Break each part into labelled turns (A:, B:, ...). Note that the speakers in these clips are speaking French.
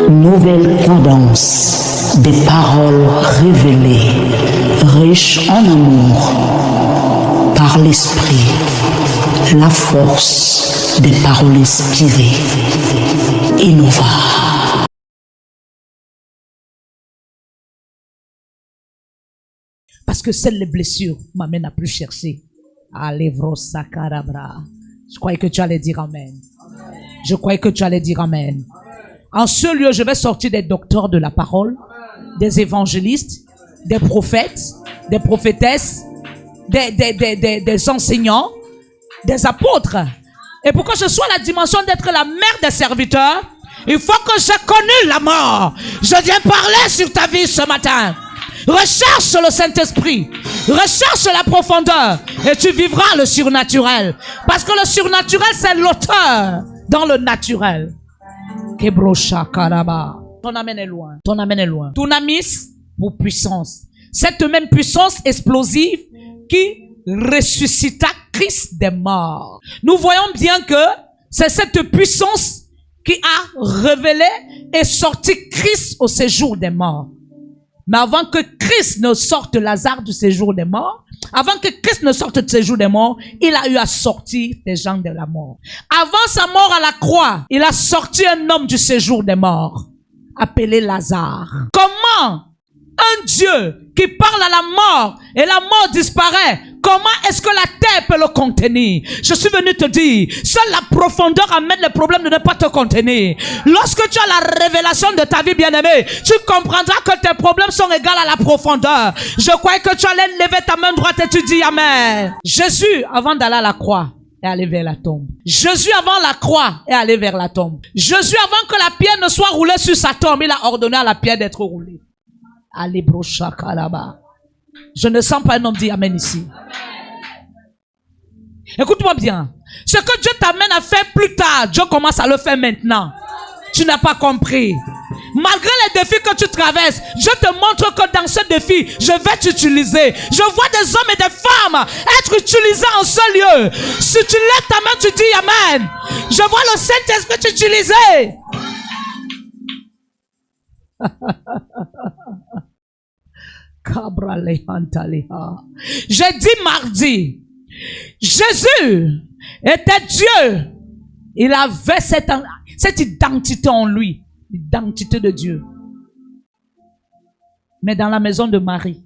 A: Nouvelle cadence des paroles révélées, riches en amour, par l'esprit, la force des paroles inspirées. Innova.
B: Parce que seules les blessures m'amènent à plus chercher. Alevro sakarabra. Je croyais que tu allais dire amen. Je croyais que tu allais dire amen. En ce lieu, je vais sortir des docteurs de la parole, des évangélistes, des prophètes, des prophétesses, des enseignants, des apôtres. Et pour que je sois la dimension d'être la mère des serviteurs, il faut que j'ai connu la mort. Je viens parler sur ta vie ce matin. Recherche le Saint-Esprit. Recherche la profondeur. Et tu vivras le surnaturel. Parce que le surnaturel, c'est l'auteur dans le naturel. Ton amen est loin. Ton amen est loin. Dunamis pour puissance. Cette même puissance explosive qui ressuscita Christ des morts. Nous voyons bien que c'est cette puissance qui a révélé et sorti Christ au séjour des morts. Mais avant que Christ ne sorte Lazare du séjour des morts, avant que Christ ne sorte du séjour des morts, il a eu à sortir des gens de la mort. Avant sa mort à la croix, il a sorti un homme du séjour des morts, appelé Lazare. Comment un Dieu qui parle à la mort et la mort disparaît, comment est-ce que la terre peut le contenir? Je suis venu te dire, seule la profondeur amène le problème de ne pas te contenir. Lorsque tu as la révélation de ta vie bien-aimée, tu comprendras que tes problèmes sont égaux à la profondeur. Je croyais que tu allais lever ta main droite et tu dis amen. Jésus, avant d'aller à la croix, est allé vers la tombe. Jésus, avant la croix, est allé vers la tombe. Jésus, avant que la pierre ne soit roulée sur sa tombe, il a ordonné à la pierre d'être roulée. Allez, brochaka là-bas. Je ne sens pas un homme dire amen ici. Écoute-moi bien. Ce que Dieu t'amène à faire plus tard, Dieu commence à le faire maintenant. Tu n'as pas compris. Malgré les défis que tu traverses, je te montre que dans ce défi, je vais t'utiliser. Je vois des hommes et des femmes être utilisés en ce lieu. Si tu lèves ta main, tu dis amen. Je vois le Saint-Esprit t'utiliser. J'ai dit mardi, Jésus était Dieu. Il avait cette identité en lui, l'identité de Dieu. Mais dans la maison de Marie,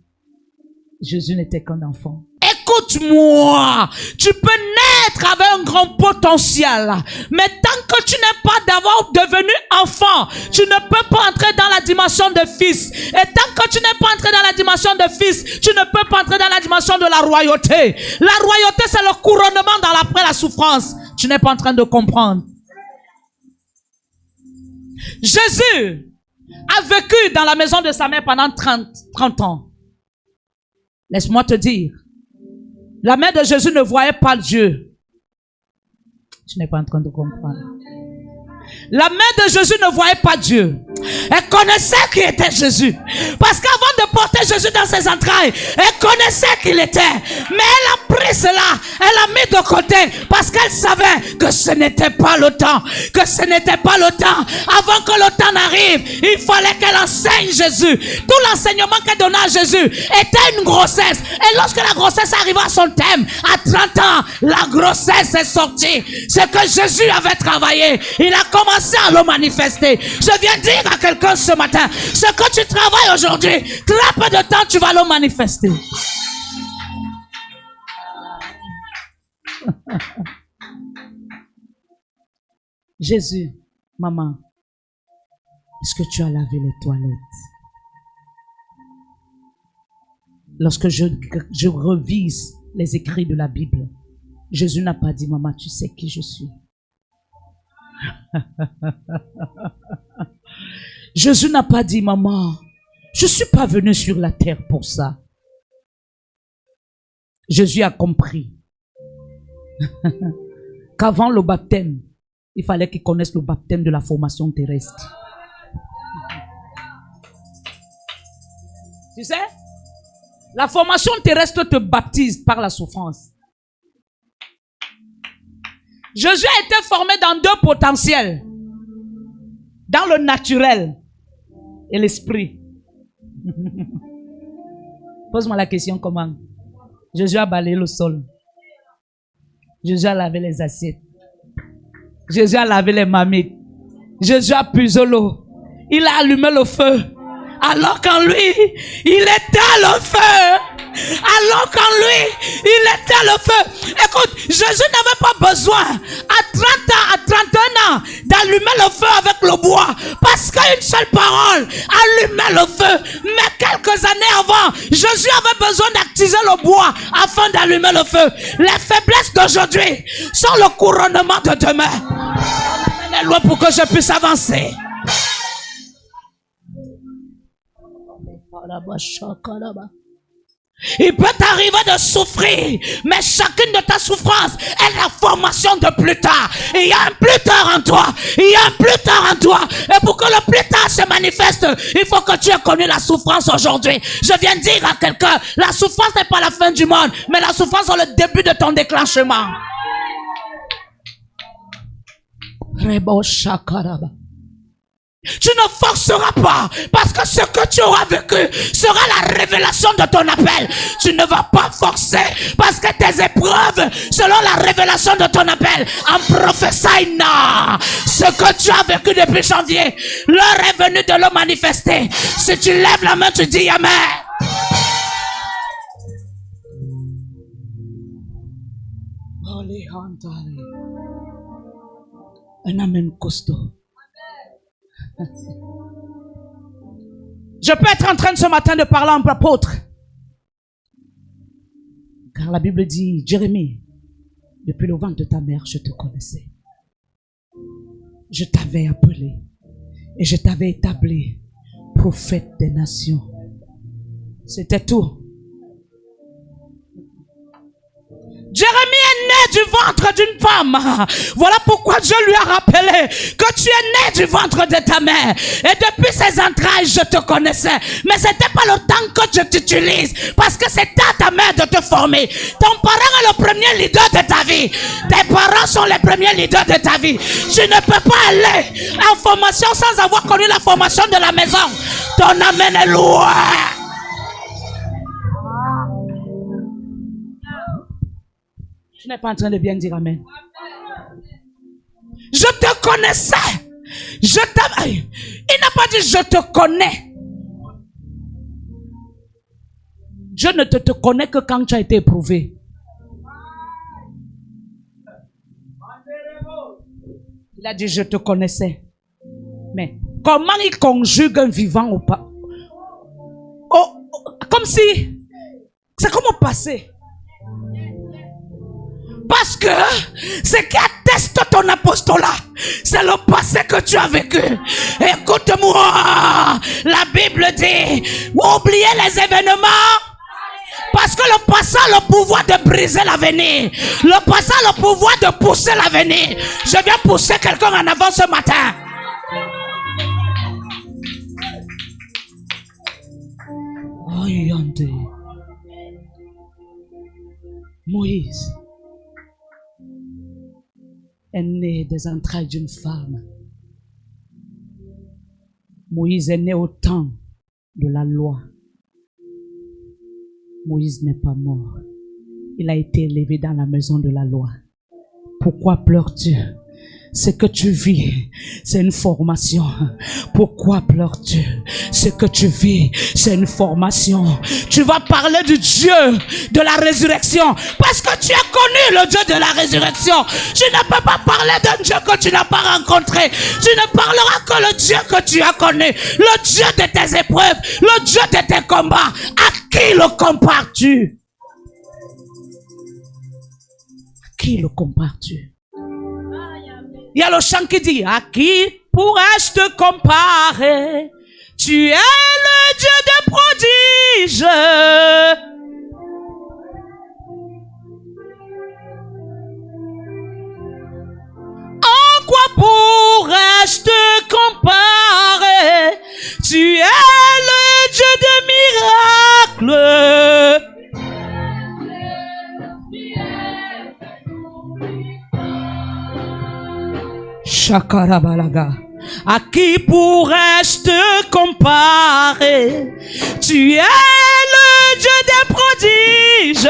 B: Jésus n'était qu'un enfant. Écoute-moi, tu peux naître avec un grand potentiel, mais tant que tu n'es pas d'abord devenu enfant, tu ne peux pas entrer dans la dimension de fils. Et tant que tu n'es pas entré dans la dimension de fils, tu ne peux pas entrer dans la dimension de la royauté. La royauté, c'est le couronnement après la souffrance. Tu n'es pas en train de comprendre. Jésus a vécu dans la maison de sa mère pendant 30 ans. Laisse-moi te dire, la mère de Jésus ne voyait pas Dieu. Tu n'es pas en train de comprendre. La mère de Jésus ne voyait pas Dieu. Elle connaissait qui était Jésus. Parce qu'avant de porter Jésus dans ses entrailles, elle connaissait qui il était. Mais elle a pris cela, elle l'a mis de côté. Parce qu'elle savait que ce n'était pas le temps. Que ce n'était pas le temps. Avant que le temps n'arrive, il fallait qu'elle enseigne Jésus. Tout l'enseignement qu'elle donnait à Jésus était une grossesse. Et lorsque la grossesse arriva à son terme, à 30 ans, la grossesse est sortie. Ce que Jésus avait travaillé, il a commencé à le manifester. Je viens dire à quelqu'un ce matin, ce que tu travailles aujourd'hui, très peu de temps tu vas le manifester. Jésus, maman, est-ce que tu as lavé les toilettes? Lorsque je revise les écrits de la Bible, Jésus n'a pas dit, maman, tu sais qui je suis. Jésus n'a pas dit, maman, je ne suis pas venu sur la terre pour ça. Jésus a compris qu'avant le baptême, il fallait qu'il connaisse le baptême de la formation terrestre. Tu sais, la formation terrestre te baptise par la souffrance. Jésus a été formé dans deux potentiels. dans le naturel et l'esprit. Pose-moi la question comment? Jésus a balayé le sol. Jésus a lavé les assiettes. Jésus a lavé les marmites. Jésus a puisé l'eau. Il a allumé le feu. Alors qu'en lui, il était le feu. Alors qu'en lui, il était le feu. Écoute, Jésus n'avait pas besoin à 30 ans, à 31 ans, d'allumer le feu avec le bois. Parce qu'une seule parole allumait le feu. Mais quelques années avant, Jésus avait besoin d'activer le bois afin d'allumer le feu. Les faiblesses d'aujourd'hui sont le couronnement de demain. Les lois pour que je puisse avancer. Il peut t'arriver de souffrir, mais chacune de ta souffrance est la formation de plus tard. Il y a un plus tard en toi. Il y a un plus tard en toi. Et pour que le plus tard se manifeste, il faut que tu aies connu la souffrance aujourd'hui. Je viens de dire à quelqu'un, la souffrance n'est pas la fin du monde, mais la souffrance est le début de ton déclenchement. Rebo Shakaraba. Tu ne forceras pas, parce que ce que tu auras vécu sera la révélation de ton appel. Tu ne vas pas forcer, parce que tes épreuves seront la révélation de ton appel. En prophétie, ce que tu as vécu depuis janvier, l'heure est venue de le manifester. Si tu lèves la main, tu dis Amen. Un amen costaud. Je peux être en train ce matin de parler en apôtre. Car la Bible dit, Jérémie, depuis le ventre de ta mère, je te connaissais. Je t'avais appelé et je t'avais établi prophète des nations. C'était tout. Jérémie est né du ventre d'une femme. Voilà pourquoi Dieu lui a rappelé que tu es né du ventre de ta mère. Et depuis ses entrailles, je te connaissais. Mais c'était pas le temps que je t'utilise. Parce que c'est à ta mère de te former. Ton parent est le premier leader de ta vie. Tes parents sont les premiers leaders de ta vie. Tu ne peux pas aller en formation sans avoir connu la formation de la maison. Ton amen est loin. Je n'ai pas en train de bien dire amen. Je te connaissais. Il n'a pas dit je te connais. Je ne te connais que quand tu as été éprouvé. Il a dit je te connaissais. Mais comment il conjugue un vivant au pas? Comme si c'est comme au passé. Parce que ce qui atteste ton apostolat, c'est le passé que tu as vécu. Écoute-moi, la Bible dit, oubliez les événements, parce que le passé a le pouvoir de briser l'avenir. Le passé a le pouvoir de pousser l'avenir. Je viens pousser quelqu'un en avant ce matin. Moïse est né des entrailles d'une femme. Moïse est né au temps de la loi. Moïse n'est pas mort. Il a été élevé dans la maison de la loi. Pourquoi pleures-tu? Ce que tu vis, c'est une formation. Pourquoi pleures-tu? Ce que tu vis, c'est une formation. Tu vas parler du Dieu de la résurrection. Parce que tu as connu le Dieu de la résurrection. Tu ne peux pas parler d'un Dieu que tu n'as pas rencontré. Tu ne parleras que le Dieu que tu as connu. Le Dieu de tes épreuves. Le Dieu de tes combats. À qui le compares-tu? À qui le compares-tu? Il y a le chant qui dit, à qui pourrais-je te comparer? Tu es le Dieu des prodiges. En quoi pourrais-je te comparer? Tu es le Dieu de miracles. Shakarabalaga. À qui pourrais-je te comparer? Tu es le Dieu des prodiges.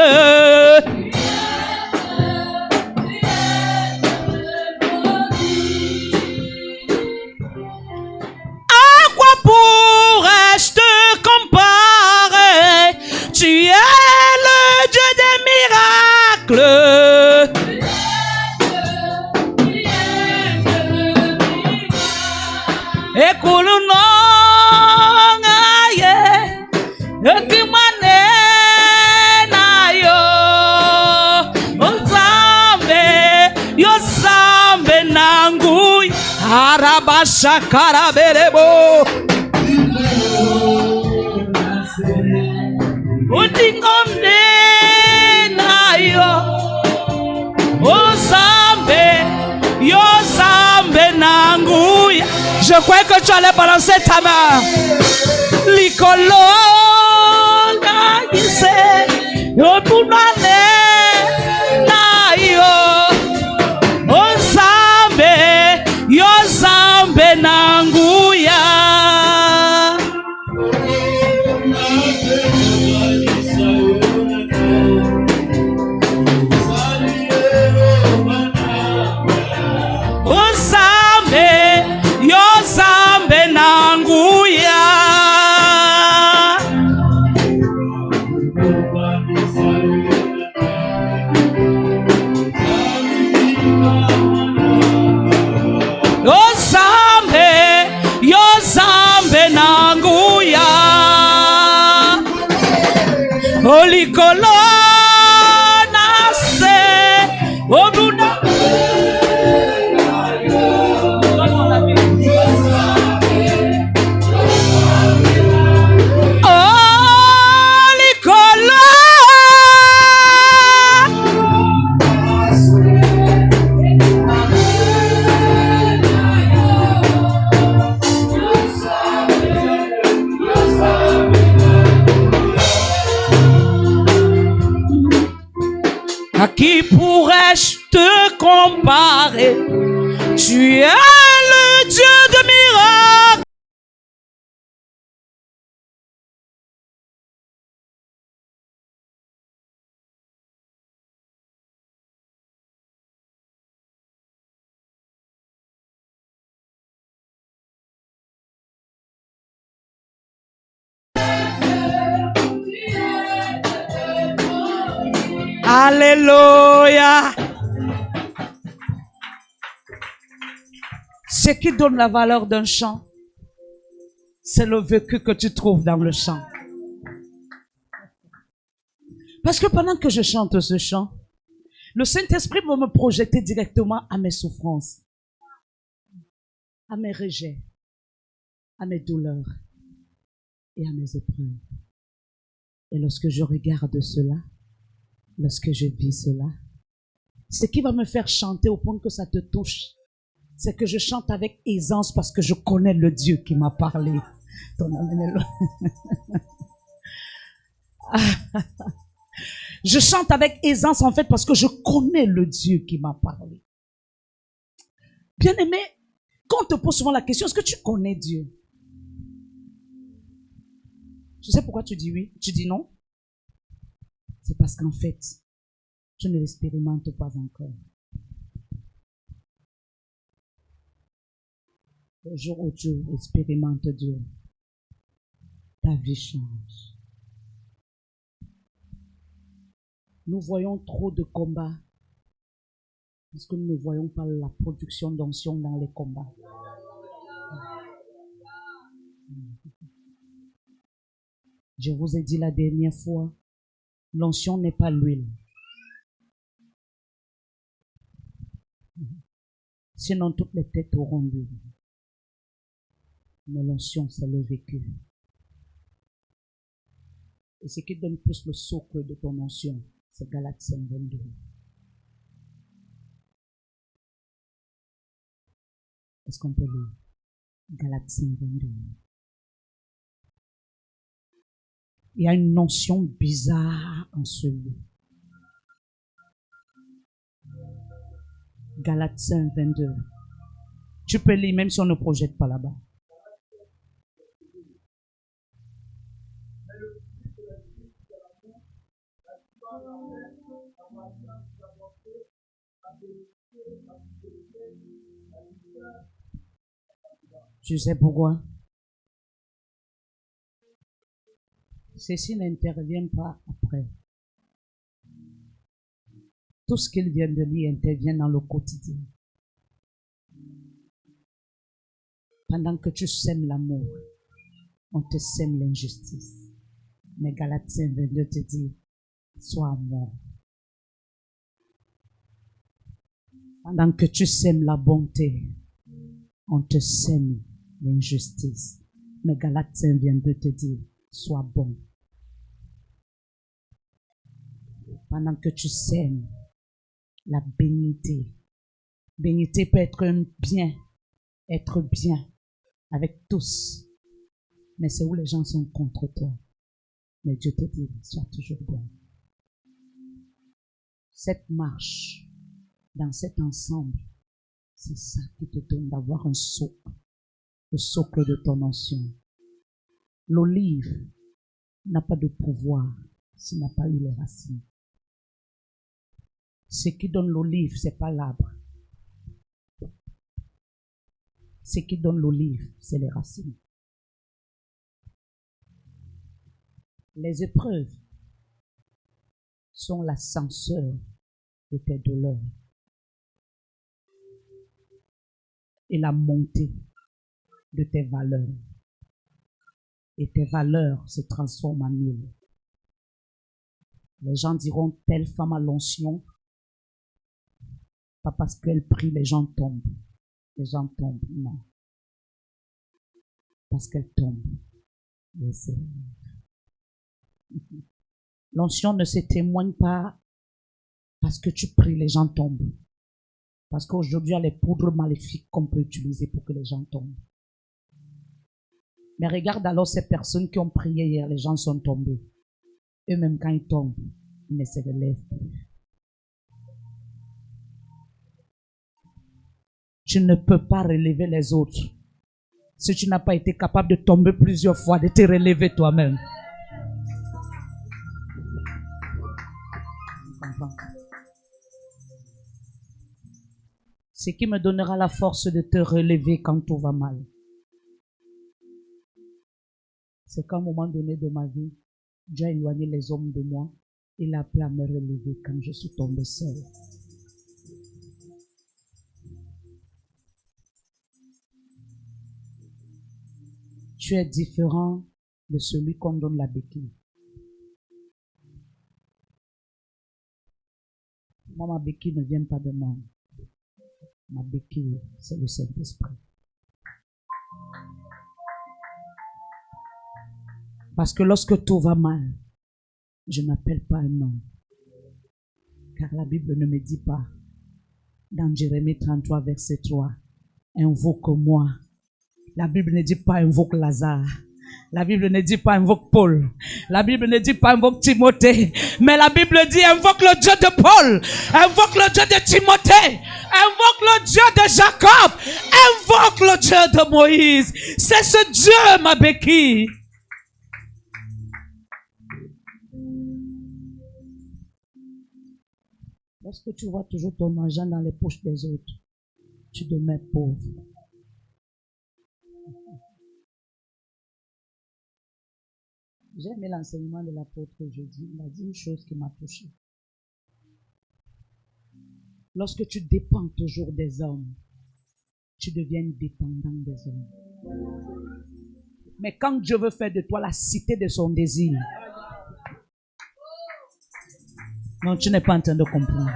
B: À quoi pourrais-je te comparer? Tu es le Dieu des miracles. Écoute non, aïe, ekimane na yo, yo zambe nangui, arabasha karaberebo, utingomne na yo, yo zambe nangui. Je croyais que tu allais balancer ta main. Likolo na yise yo tunane na yo yo zambe nanguya. Olikolo nase obuna olikolo à qui pourrais-je te comparer? Tu es le Dieu de miracles. Alléluia. Ce qui donne la valeur d'un chant, c'est le vécu que tu trouves dans le chant. Parce que pendant que je chante ce chant, le Saint-Esprit va me projeter directement à mes souffrances, à mes rejets, à mes douleurs et à mes épreuves. Et lorsque je regarde cela, lorsque je vis cela, ce qui va me faire chanter au point que ça te touche, c'est que je chante avec aisance parce que je connais le Dieu qui m'a parlé. Je chante avec aisance en fait parce que je connais le Dieu qui m'a parlé. Bien-aimé, quand on te pose souvent la question, est-ce que tu connais Dieu? Je sais pourquoi tu dis oui, tu dis non. C'est parce qu'en fait, tu ne l'expérimentes pas encore. Le jour où tu expérimentes Dieu, ta vie change. Nous voyons trop de combats parce que nous ne voyons pas la production d'onction dans les combats. Je vous ai dit la dernière fois, l'onction n'est pas l'huile. Sinon, toutes les têtes auront l'huile. Mais l'onction, c'est le vécu. Et ce qui donne plus le socle de ton onction, c'est Galates 5:22. Est-ce qu'on peut lire? Galates 5:22. Il y a une notion bizarre en ce lieu. Galates 5:22. Tu peux lire même si on ne projette pas là-bas. Tu sais pourquoi? Ceci n'intervient pas après. Tout ce qu'il vient de lire intervient dans le quotidien. Pendant que tu sèmes l'amour, on te sème l'injustice. Mais Galatiens 22 te dit, sois mort. Pendant que tu sèmes la bonté, on te sème l'injustice. Mais Galatiens 22 te dit, sois bon. Pendant que tu sèmes la bénité. Bénité peut être un bien, être bien avec tous. Mais c'est où les gens sont contre toi. Mais Dieu te dit, sois toujours bon. Cette marche, dans cet ensemble, c'est ça qui te donne d'avoir un socle, le socle de ton onction. L'olive n'a pas de pouvoir s'il n'a pas eu les racines. Ce qui donne l'olive, c'est pas l'arbre. Ce qui donne l'olive, c'est les racines. Les épreuves sont l'ascenseur de tes douleurs et la montée de tes valeurs. Et tes valeurs se transforment en huile. Les gens diront, telle femme a l'onction. Pas parce qu'elle prie, les gens tombent. Les gens tombent, non. Parce qu'elle tombe. L'onction ne se témoigne pas parce que tu pries, les gens tombent. Parce qu'aujourd'hui, il y a les poudres maléfiques qu'on peut utiliser pour que les gens tombent. Mais regarde alors ces personnes qui ont prié hier, les gens sont tombés. Eux-mêmes, quand ils tombent, ils ne se relèvent plus. Tu ne peux pas relever les autres si tu n'as pas été capable de tomber plusieurs fois, de te relever toi-même. Ce qui me donnera la force de te relever quand tout va mal, c'est qu'à un moment donné de ma vie, Dieu a éloigné les hommes de moi. Il a appris à me relever quand je suis tombé seul. Tu es différent de celui qu'on donne la béquille. Moi, ma béquille ne vient pas de moi. Ma béquille, c'est le Saint-Esprit. Parce que lorsque tout va mal, je n'appelle pas un homme. Car la Bible ne me dit pas, dans Jérémie 33, verset 3, invoque-moi. La Bible ne dit pas invoque Lazare. La Bible ne dit pas invoque Paul. La Bible ne dit pas invoque Timothée. Mais la Bible dit invoque le Dieu de Paul. Invoque le Dieu de Timothée. Invoque le Dieu de Jacob. Invoque le Dieu de Moïse. C'est ce Dieu, ma béquille. Lorsque tu vois toujours ton argent dans les poches des autres, tu demeures pauvre. J'ai aimé l'enseignement de l'apôtre jeudi. Il a dit une chose qui m'a touché. Lorsque tu dépends toujours des hommes, tu deviens dépendant des hommes. Mais quand Dieu veut faire de toi la cité de son désir, non, tu n'es pas en train de comprendre.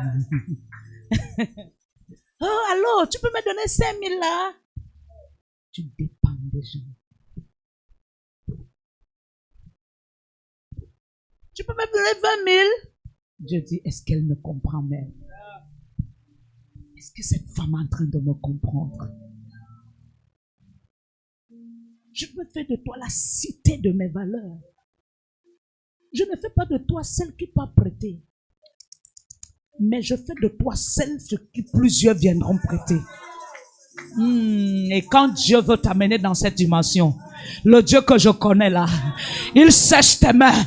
B: Oh, allô, tu peux me donner 5 000 là? Tu dépends des gens. Tu peux me donner 20 000? Dieu dit, est-ce qu'elle me comprend même? Est-ce que cette femme est en train de me comprendre? Je veux faire de toi la cité de mes valeurs. Je ne fais pas de toi celle qui peut prêter. Mais je fais de toi celle sur qui plusieurs viendront prêter. Et quand Dieu veut t'amener dans cette dimension, le Dieu que je connais là, il sèche tes mains.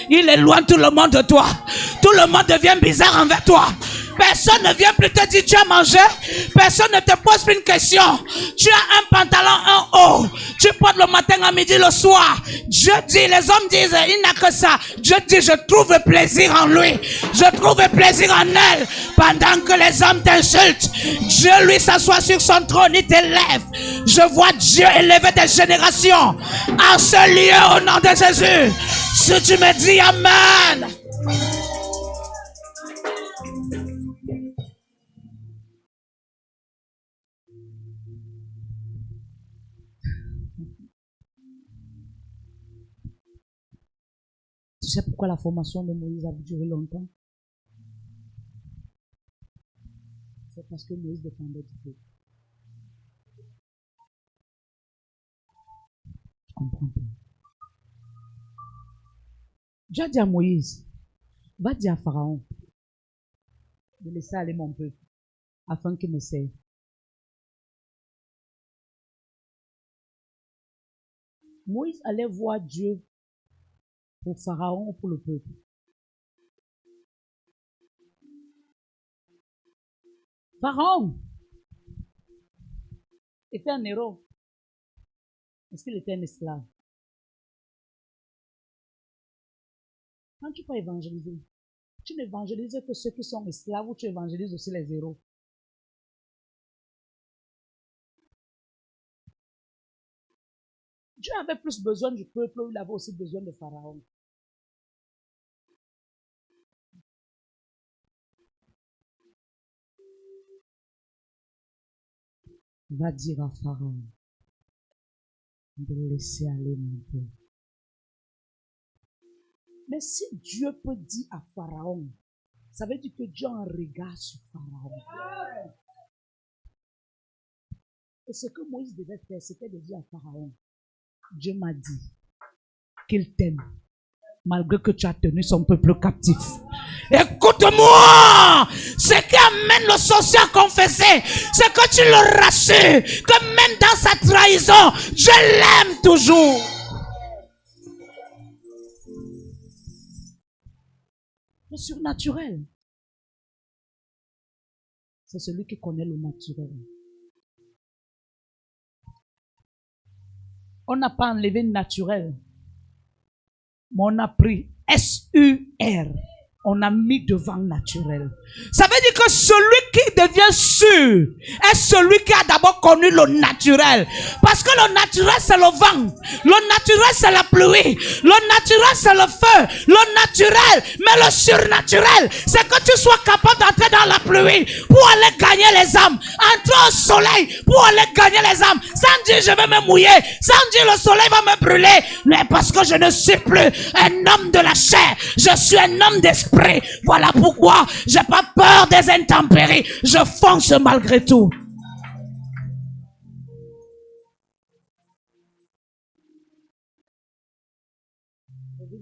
B: Il éloigne tout le monde de toi. Tout le monde devient bizarre envers toi. Personne ne vient plus te dire tu as mangé. Personne ne te pose plus une question. Tu as un pantalon, un haut. Tu portes le matin, à midi, le soir. Dieu dit, les hommes disent, il n'a que ça. Dieu dit, je trouve plaisir en lui. Je trouve plaisir en elle. Pendant que les hommes t'insultent, Dieu lui s'assoit sur son trône, il t'élève. Je vois Dieu élever des générations en ce lieu au nom de Jésus. Si tu me dis Amen. Tu sais pourquoi la formation de Moïse a duré longtemps? C'est parce que Moïse dépendait du peuple. Je comprends pas. Dieu a dit à Moïse, va dire à Pharaon de laisser aller mon peuple afin qu'il me serve. Moïse allait voir Dieu pour Pharaon ou pour le peuple. Pharaon était un héros. Est-ce qu'il était un esclave? Quand tu peux évangéliser, tu n'évangélises que ceux qui sont esclaves ou tu évangélises aussi les héros? Dieu avait plus besoin du peuple ou il avait aussi besoin de Pharaon. Va dire à Pharaon de laisser aller mon peuple. Mais si Dieu peut dire à Pharaon, ça veut dire que Dieu a un regard sur Pharaon. Et ce que Moïse devait faire, c'était de dire à Pharaon, Dieu m'a dit qu'il t'aime, malgré que tu as tenu son peuple captif. Écoute-moi, ce qui amène le sorcier à confesser, c'est que tu le rassures, que même dans sa trahison, je l'aime toujours. Le surnaturel, c'est celui qui connaît le naturel. On n'a pas enlevé le naturel, mais on a pris S-U-R. On a mis devant le naturel. Ça veut dire que celui qui devient sûr est celui qui a d'abord connu le naturel. Parce que le naturel c'est le vent. Le naturel c'est la pluie. Le naturel c'est le feu. Le naturel. Mais le surnaturel, c'est que tu sois capable d'entrer dans la pluie pour aller gagner les âmes. Entrer au soleil pour aller gagner les âmes. Sans dire je vais me mouiller. Sans dire le soleil va me brûler. Mais parce que je ne suis plus un homme de la chair. Je suis un homme d'esprit. Voilà pourquoi j'ai pas peur des intempéries. Je fonce malgré tout.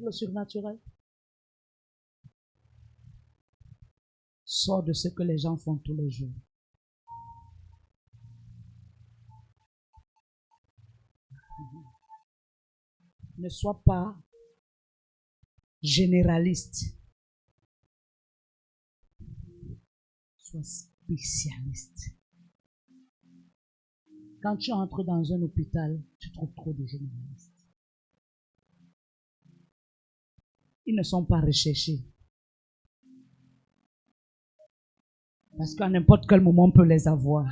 B: Le surnaturel sort de ce que les gens font tous les jours. Ne sois pas généraliste. Sois spécialiste. Quand tu entres dans un hôpital, tu trouves trop de généralistes. Ils ne sont pas recherchés. Parce qu'à n'importe quel moment, on peut les avoir.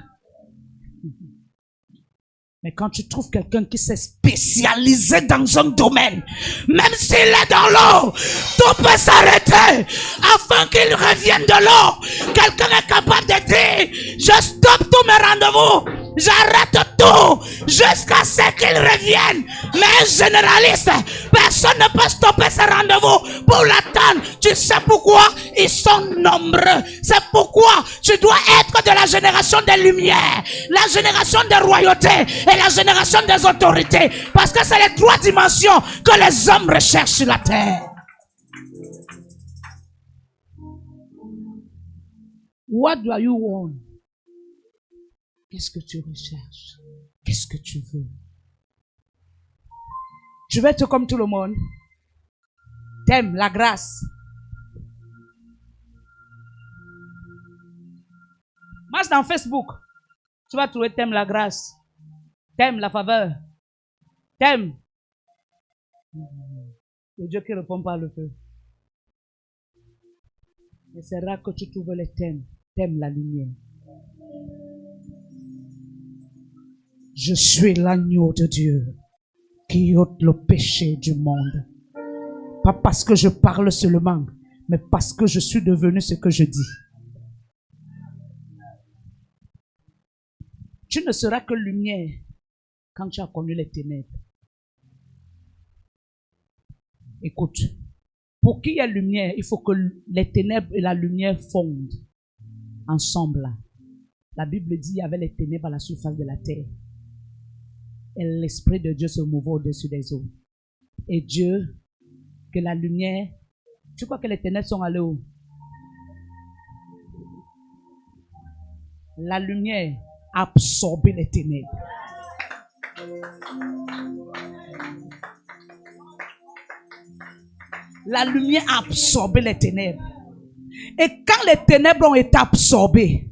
B: Mais quand tu trouves quelqu'un qui s'est spécialisé dans un domaine, même s'il est dans l'eau, tout peut s'arrêter afin qu'il revienne de l'eau. Quelqu'un est capable de dire, je stoppe tous mes rendez-vous. J'arrête tout jusqu'à ce qu'il revienne. Mais un généraliste, personne ne peut stopper ses rendez-vous pour l'attendre. Tu sais pourquoi? Ils sont nombreux. C'est pourquoi tu dois être de la génération des lumières, la génération des royautés et la génération des autorités. Parce que c'est les trois dimensions que les hommes recherchent sur la terre. What do you want? Qu'est-ce que tu recherches? Qu'est-ce que tu veux? Tu veux être comme tout le monde? T'aimes la grâce. Marche dans Facebook. Tu vas trouver t'aimes la grâce. T'aimes la faveur. T'aimes. Le Dieu qui répond par le feu. Et c'est rare que tu trouves les thèmes. T'aimes la lumière. Je suis l'agneau de Dieu qui ôte le péché du monde. Pas parce que je parle seulement, mais parce que je suis devenu ce que je dis. Tu ne seras que lumière quand tu as connu les ténèbres. Écoute, pour qu'il y ait lumière, il faut que les ténèbres et la lumière fondent ensemble. La Bible dit qu'il y avait les ténèbres à la surface de la terre. Et l'Esprit de Dieu se mouvait au-dessus des eaux. Et Dieu, que la lumière, tu crois que les ténèbres sont allées où? La lumière a absorbé les ténèbres. La lumière a absorbé les ténèbres. Et quand les ténèbres ont été absorbées,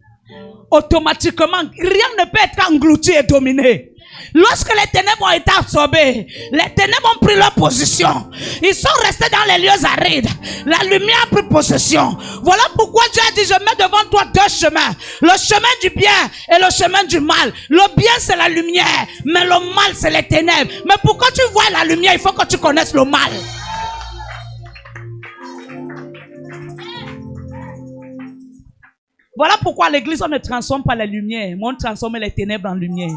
B: automatiquement, rien ne peut être englouti et dominé. Lorsque les ténèbres ont été absorbées, les ténèbres ont pris leur position. Ils sont restés dans les lieux arides. La lumière a pris possession. Voilà pourquoi Dieu a dit, je mets devant toi deux chemins. Le chemin du bien et le chemin du mal. Le bien, c'est la lumière, mais le mal, c'est les ténèbres. Mais pour que tu vois la lumière, il faut que tu connaisses le mal. Voilà pourquoi à l'église, on ne transforme pas la lumière, mais on transforme les ténèbres en lumière.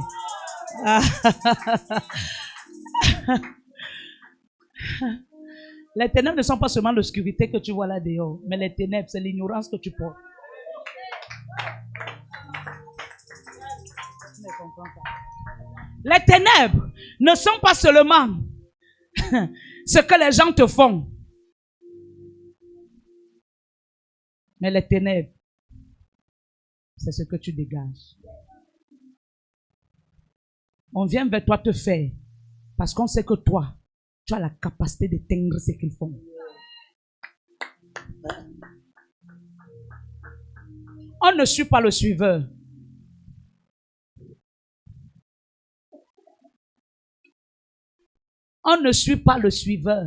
B: Les ténèbres ne sont pas seulement l'obscurité que tu vois là dehors, mais les ténèbres, c'est l'ignorance que tu portes. Les ténèbres ne sont pas seulement ce que les gens te font, mais les ténèbres, c'est ce que tu dégages. On vient vers toi te faire parce qu'on sait que toi, tu as la capacité d'éteindre ce qu'ils font. On ne suit pas le suiveur. On ne suit pas le suiveur.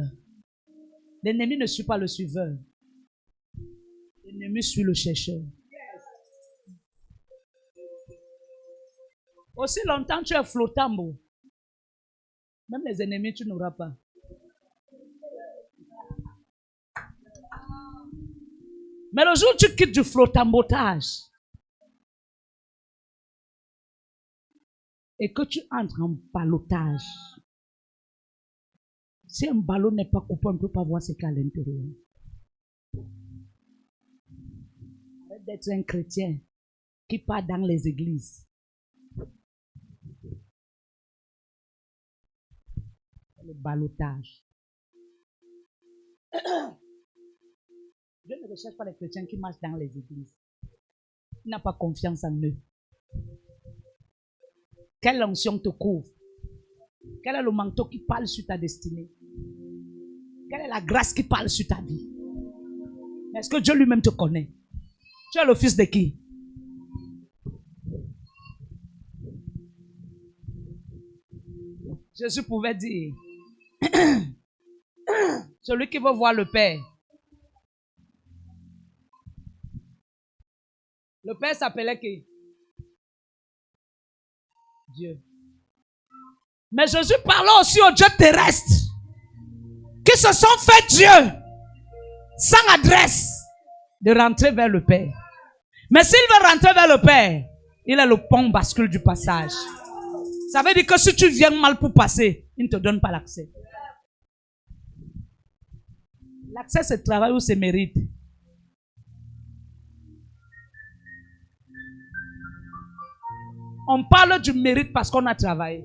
B: L'ennemi ne suit pas le suiveur. L'ennemi suit le chercheur. Aussi longtemps tu es flottant, même les ennemis tu n'auras pas. Mais le jour où tu quittes du flottambotage et que tu entres en ballottage, si un ballon n'est pas coupé, on ne peut pas voir ce qu'il y a à l'intérieur. Arrête d'être un chrétien qui part dans les églises. Le ballottage. Dieu ne recherche pas les chrétiens qui marchent dans les églises. Il n'a pas confiance en eux. Quelle onction te couvre? Quel est le manteau qui parle sur ta destinée? Quelle est la grâce qui parle sur ta vie? Est-ce que Dieu lui-même te connaît? Tu es le fils de qui? Jésus pouvait dire, celui qui veut voir le Père. Le Père s'appelait qui? Dieu. Mais Jésus parlait aussi aux dieux terrestres qui se sont fait Dieu sans adresse de rentrer vers le Père. Mais s'il veut rentrer vers le Père, il est le pont bascule du passage. Ça veut dire que si tu viens mal pour passer, il ne te donne pas l'accès. L'accès, c'est travail ou c'est mérite. On parle du mérite parce qu'on a travaillé.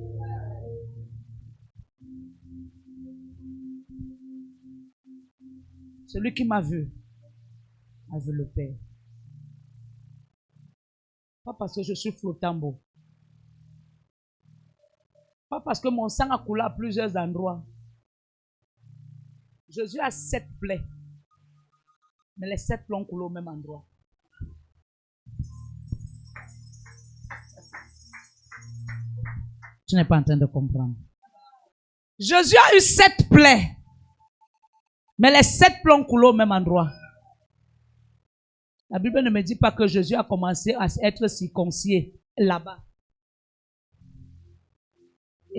B: Celui qui m'a vu a vu le Père. Pas parce que je suis flottant beau. parce que mon sang a coulé à plusieurs endroits. Jésus a 7 plaies. Mais les 7 plaies ont coulé au même endroit. Tu n'es pas en train de comprendre. Jésus a eu 7 plaies. Mais les 7 plaies ont coulé au même endroit. La Bible ne me dit pas que Jésus a commencé à être circoncis là-bas.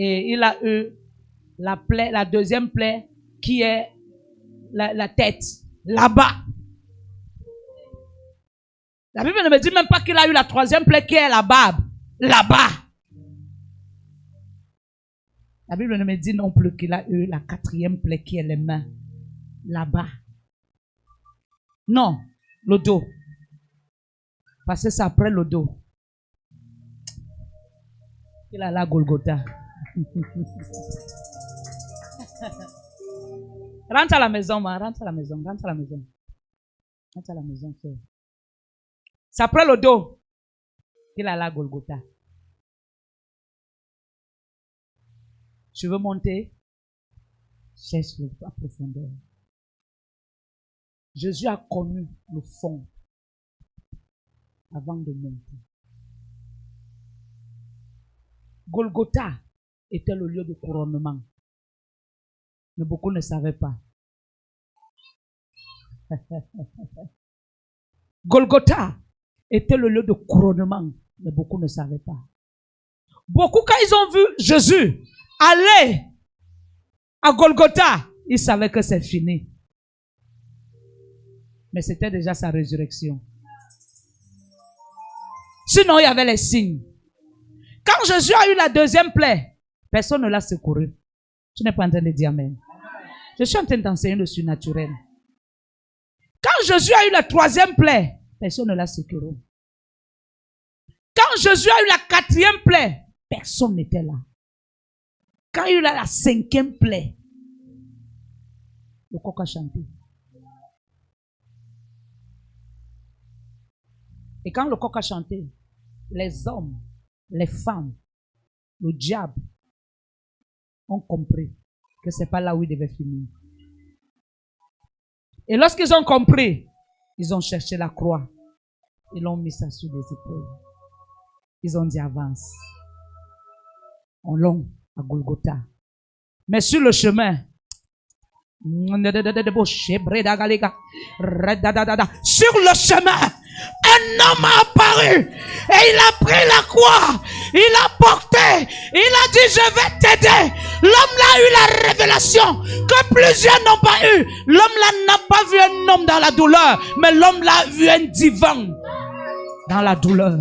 B: Et il a eu la plaie, la deuxième plaie qui est la tête, là-bas. La Bible ne me dit même pas qu'il a eu la troisième plaie qui est la barbe, là-bas. La Bible ne me dit non plus qu'il a eu la quatrième plaie qui est les mains, là-bas. Non, le dos. Parce que c'est après le dos. Il a la Golgotha. Rentre à la maison, ma. Rentre à la maison. Rentre à la maison. Rentre à la maison, frère. C'est après le dos qu'il a la Golgotha. Tu veux monter? Cherche la profondeur. Jésus a connu le fond avant de monter. Golgotha était le lieu de couronnement. Mais beaucoup ne savaient pas. Golgotha était le lieu de couronnement. Mais beaucoup ne savaient pas. Beaucoup, quand ils ont vu Jésus aller à Golgotha, ils savaient que c'est fini. Mais c'était déjà sa résurrection. Sinon, il y avait les signes. Quand Jésus a eu la deuxième plaie, personne ne l'a secouru. Tu n'es pas en train de dire amen. Je suis en train d'enseigner le surnaturel. Quand Jésus a eu la troisième plaie, personne ne l'a secouru. Quand Jésus a eu la quatrième plaie, personne n'était là. Quand il a eu la cinquième plaie, le coq a chanté. Et quand le coq a chanté, les hommes, les femmes, le diable ont compris que c'est pas là où ils devaient finir. Et lorsqu'ils ont compris, ils ont cherché la croix. Ils l'ont mis ça sur les épaules. Ils ont dit avance. On l'a à Golgotha. Mais sur le chemin, sur le chemin, un homme a apparu et il a pris la croix, il a porté, il a dit je vais t'aider. L'homme là a eu la révélation que plusieurs n'ont pas eu. L'homme là n'a pas vu un homme dans la douleur, mais l'homme là a vu un divin dans la douleur.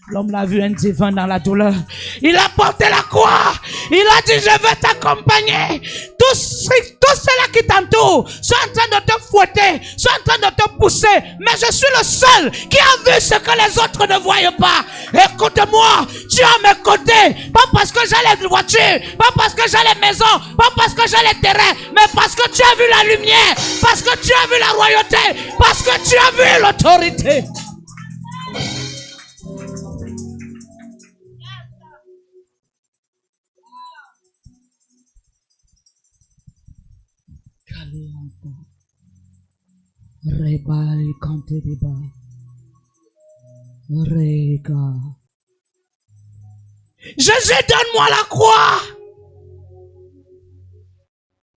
B: L'homme l'a vu un divin dans la douleur. Il a porté la croix. Il a dit, je vais t'accompagner. Tous ceux-là qui t'entourent sont en train de te fouetter, sont en train de te pousser. Mais je suis le seul qui a vu ce que les autres ne voient pas. Écoute-moi, tu es à mes côtés. Pas parce que j'ai les voitures, pas parce que j'ai les maisons, pas parce que j'ai les terrains, mais parce que tu as vu la lumière, parce que tu as vu la royauté, parce que tu as vu l'autorité. Jésus, donne-moi la croix.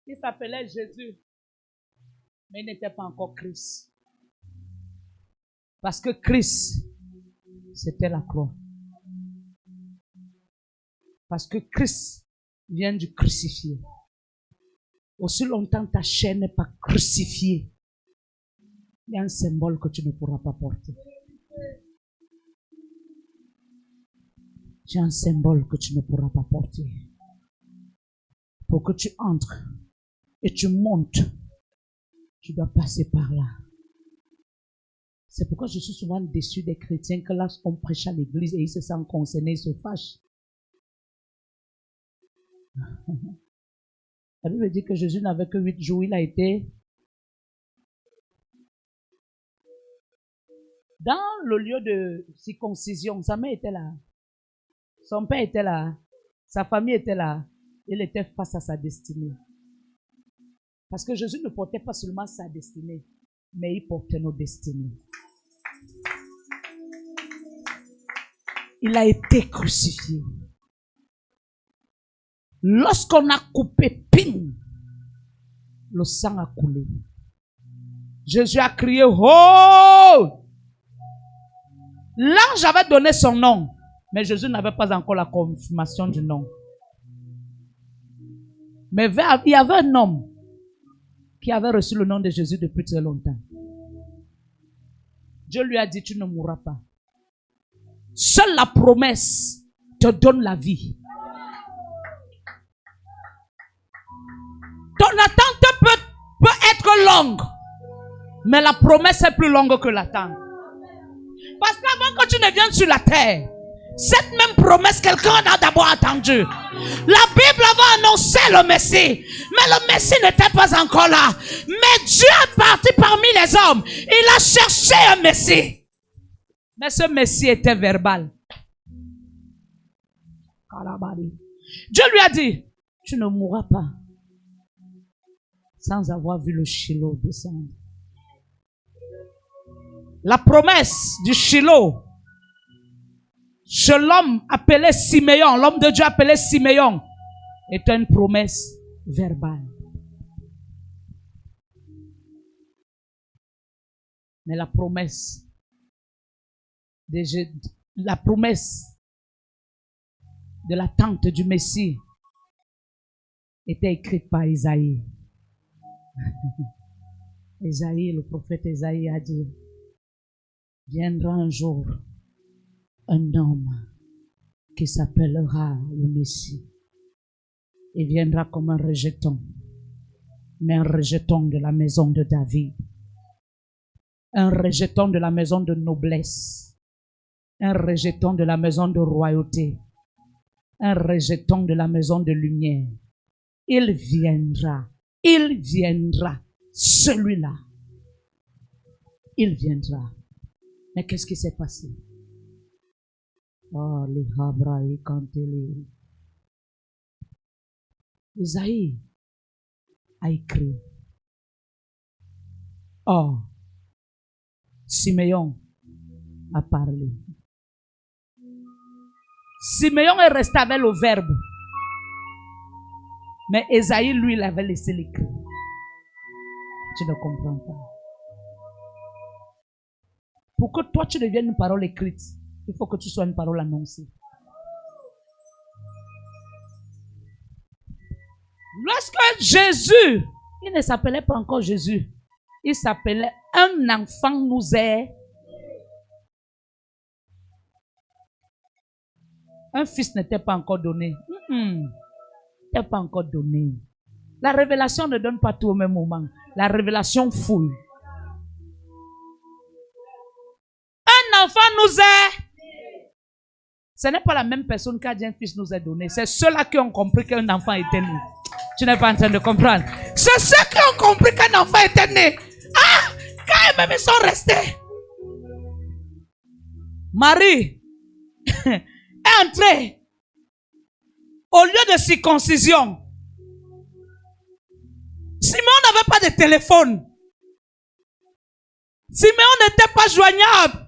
B: Il s'appelait Jésus, mais il n'était pas encore Christ. Parce que Christ, c'était la croix. Parce que Christ vient du crucifié. Aussi longtemps ta chair n'est pas crucifiée, il y a un symbole que tu ne pourras pas porter. Tu as un symbole que tu ne pourras pas porter. Pour que tu entres et tu montes, tu dois passer par là. C'est pourquoi je suis souvent déçu des chrétiens que là, on prêche à l'église et ils se sentent concernés, ils se fâchent. La Bible dit que Jésus n'avait que 8 jours, il a été dans le lieu de circoncision. Sa mère était là. Son père était là. Sa famille était là. Il était face à sa destinée. Parce que Jésus ne portait pas seulement sa destinée, mais il portait nos destinées. Il a été crucifié. Lorsqu'on a coupé, ping, le sang a coulé. Jésus a crié, oh! L'ange avait donné son nom, mais Jésus n'avait pas encore la confirmation du nom. Mais il y avait un homme qui avait reçu le nom de Jésus depuis très longtemps. Dieu lui a dit, tu ne mourras pas. Seule la promesse te donne la vie. Ton attente peut être longue, mais la promesse est plus longue que l'attente. Parce qu'avant que tu ne viennes sur la terre, cette même promesse, quelqu'un a d'abord attendu. La Bible avait annoncé le Messie, mais le Messie n'était pas encore là. Mais Dieu est parti parmi les hommes. Il a cherché un Messie. Mais ce Messie était verbal. Dieu lui a dit, tu ne mourras pas sans avoir vu le Shiloh descendre. La promesse du Shiloh chez l'homme appelé Siméon, l'homme de Dieu appelé Siméon, est une promesse verbale. Mais la promesse de l'attente du Messie était écrite par Isaïe. Isaïe, le prophète Isaïe a dit, viendra un jour un homme qui s'appellera le Messie. Il viendra comme un rejeton, mais un rejeton de la maison de David. Un rejeton de la maison de noblesse. Un rejeton de la maison de royauté. Un rejeton de la maison de lumière. Il viendra, celui-là. Il viendra. Mais qu'est-ce qui s'est passé? Oh, les Habraï, quand Isaïe a écrit. Oh, Siméon a parlé. Siméon est resté avec le verbe. Mais Isaïe, lui, il avait laissé l'écrit. Tu ne comprends pas. Pour que toi, tu deviennes une parole écrite, il faut que tu sois une parole annoncée. Lorsque Jésus, il ne s'appelait pas encore Jésus, il s'appelait un enfant nous est. Un fils n'était pas encore donné. N'était pas encore donné. La révélation ne donne pas tout au même moment. La révélation fouille. Un enfant nous est. Ce n'est pas la même personne qui a dit un fils nous est donné. C'est ceux-là qui ont compris qu'un enfant était né. Tu n'es pas en train de comprendre. C'est ceux qui ont compris qu'un enfant était né. Ah! Quand même ils sont restés. Marie est entrée. Au lieu de circoncision. Simon n'avait pas de téléphone. Simon n'était pas joignable.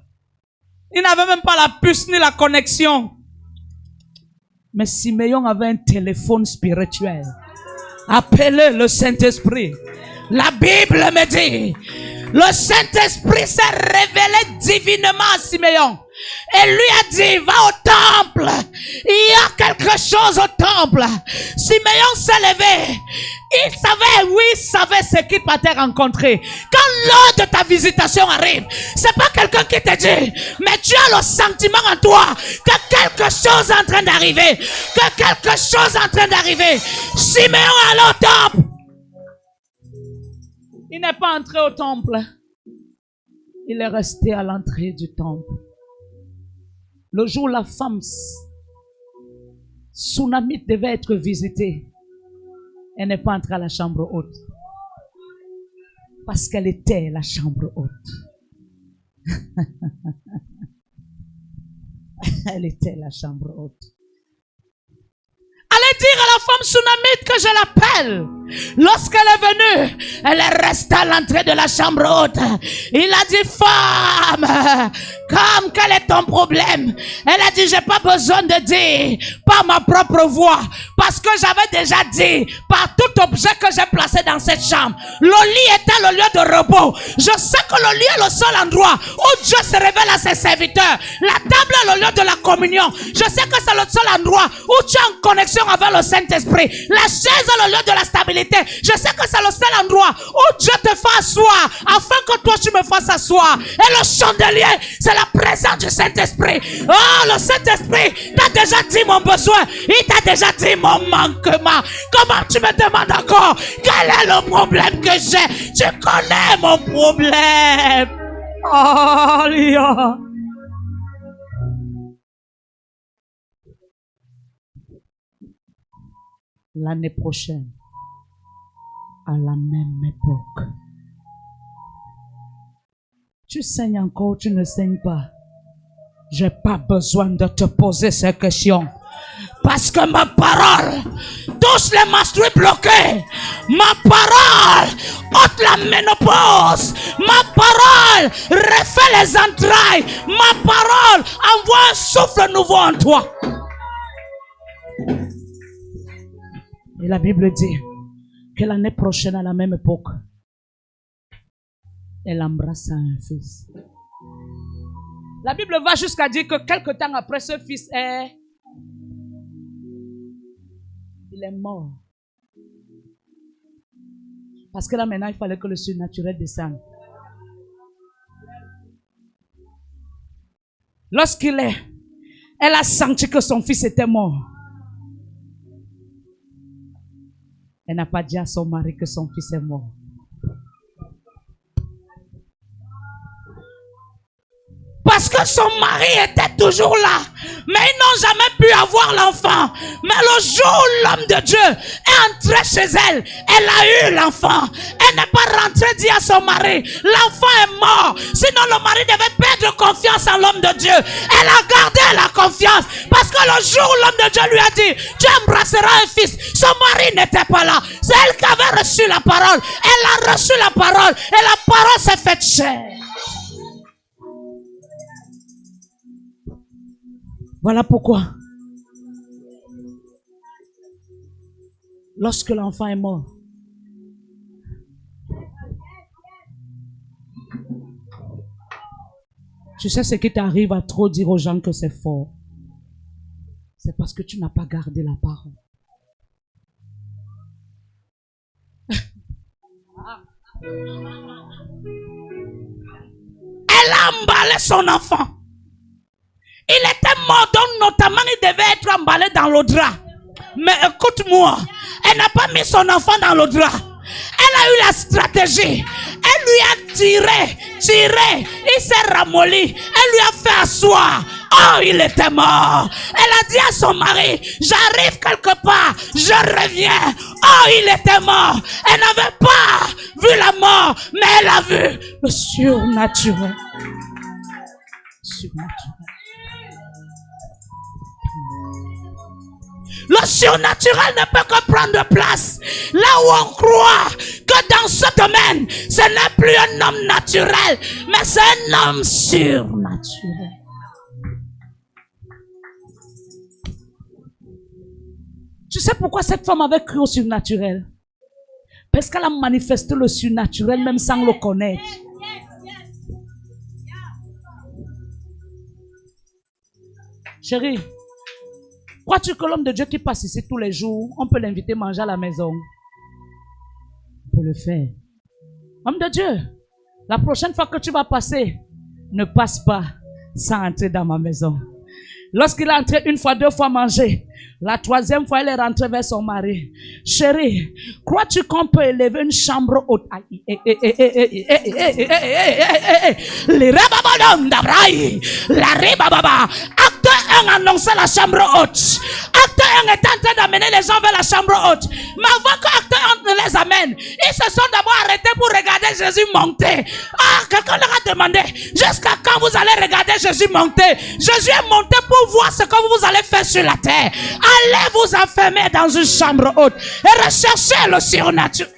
B: Il n'avait même pas la puce ni la connexion. Mais Siméon avait un téléphone spirituel. Appelez le Saint-Esprit. La Bible me dit, le Saint-Esprit s'est révélé divinement à Siméon. Et lui a dit, va au temple. Il y a quelque chose au temple. Siméon s'est levé. Il savait ce qu'il partait rencontrer. Quand l'heure de ta visitation arrive, c'est pas quelqu'un qui te dit, mais tu as le sentiment en toi que quelque chose est en train d'arriver. Que quelque chose est en train d'arriver. Siméon est allé au temple. Il n'est pas entré au temple. Il est resté à l'entrée du temple. Le jour où la femme Sunamite devait être visitée, elle n'est pas entrée à la chambre haute. Parce qu'elle était la chambre haute. Elle était la chambre haute. dire à la femme Sunamite que je l'appelle. Lorsqu'elle est venue, elle est restée à l'entrée de la chambre haute. Il a dit, femme, comme quel est ton problème? Elle a dit, j'ai pas besoin de dire par ma propre voix, parce que j'avais déjà dit par tout objet que j'ai placé dans cette chambre. Le lit était le lieu de repos. Je sais que le lit est le seul endroit où Dieu se révèle à ses serviteurs. La table est le lieu de la communion. Je sais que c'est le seul endroit où tu es en connexion avec le Saint-Esprit. La chaise est le lieu de la stabilité. Je sais que c'est le seul endroit où Dieu te fait asseoir afin que toi tu me fasses asseoir. Et le chandelier, c'est la présence du Saint-Esprit. Oh, le Saint-Esprit t'a déjà dit mon besoin. Il t'a déjà dit mon manquement. Comment tu me demandes encore quel est le problème que j'ai? Tu connais mon problème. Oh, Léa. L'année prochaine, à la même époque. Tu saignes encore ou tu ne saignes pas? J'ai pas besoin de te poser ces questions. Parce que ma parole touche les menstrues bloquées. Ma parole ôte la ménopause. Ma parole refait les entrailles. Ma parole envoie un souffle nouveau en toi. Et la Bible dit que l'année prochaine, à la même époque, elle embrasse un fils. La Bible va jusqu'à dire que quelque temps après, ce fils il est mort. Parce que là maintenant, il fallait que le surnaturel descende. Elle a senti que son fils était mort. Elle n'a pas dit à son mari que son fils est mort. Parce que son mari était toujours là. Mais ils n'ont jamais pu avoir l'enfant. Mais le jour où l'homme de Dieu est entré chez elle, elle a eu l'enfant. Elle n'est pas rentrée dire à son mari, l'enfant est mort. Sinon le mari devait perdre confiance en l'homme de Dieu. Elle a gardé la confiance. Parce que le jour où l'homme de Dieu lui a dit, tu embrasseras un fils, son mari n'était pas là. C'est elle qui avait reçu la parole. Elle a reçu la parole. Et la parole s'est faite chair. Voilà pourquoi, lorsque l'enfant est mort, tu sais ce qui t'arrive à trop dire aux gens que c'est fort. C'est parce que tu n'as pas gardé la parole. Elle a emballé son enfant. Il était mort, donc notamment il devait être emballé dans le drap. Mais écoute-moi, elle n'a pas mis son enfant dans le drap. Elle a eu la stratégie. Elle lui a tiré. Il s'est ramolli. Elle lui a fait asseoir. Oh, il était mort. Elle a dit à son mari, j'arrive quelque part, je reviens. Oh, il était mort. Elle n'avait pas vu la mort, mais elle a vu le surnaturel. Le surnaturel ne peut que prendre place là où on croit que dans ce domaine, ce n'est plus un homme naturel, mais c'est un homme surnaturel. Tu sais pourquoi cette femme avait cru au surnaturel? Parce qu'elle a manifesté le surnaturel même sans le connaître. Chérie, crois-tu que l'homme de Dieu qui passe ici tous les jours, on peut l'inviter à manger à la maison? On peut le faire. Homme de Dieu, la prochaine fois que tu vas passer, ne passe pas sans entrer dans ma maison. Lorsqu'il est entré une fois, deux fois manger, la troisième fois, il est rentré vers son mari. Chérie, crois-tu qu'on peut élever une chambre haute? Les rababadam d'Abraï, la ribababa. Acte 1 annonçait la chambre haute. Acte 1 est en train d'amener les gens vers la chambre haute. Mais avant que Acte 1 ne les amène, ils se sont d'abord arrêtés pour regarder regarder Jésus monter. Ah, quelqu'un leur a demandé, jusqu'à quand vous allez regarder Jésus monter? Jésus est monté pour voir ce que vous allez faire sur la terre. Allez vous enfermer dans une chambre haute et recherchez le surnaturel.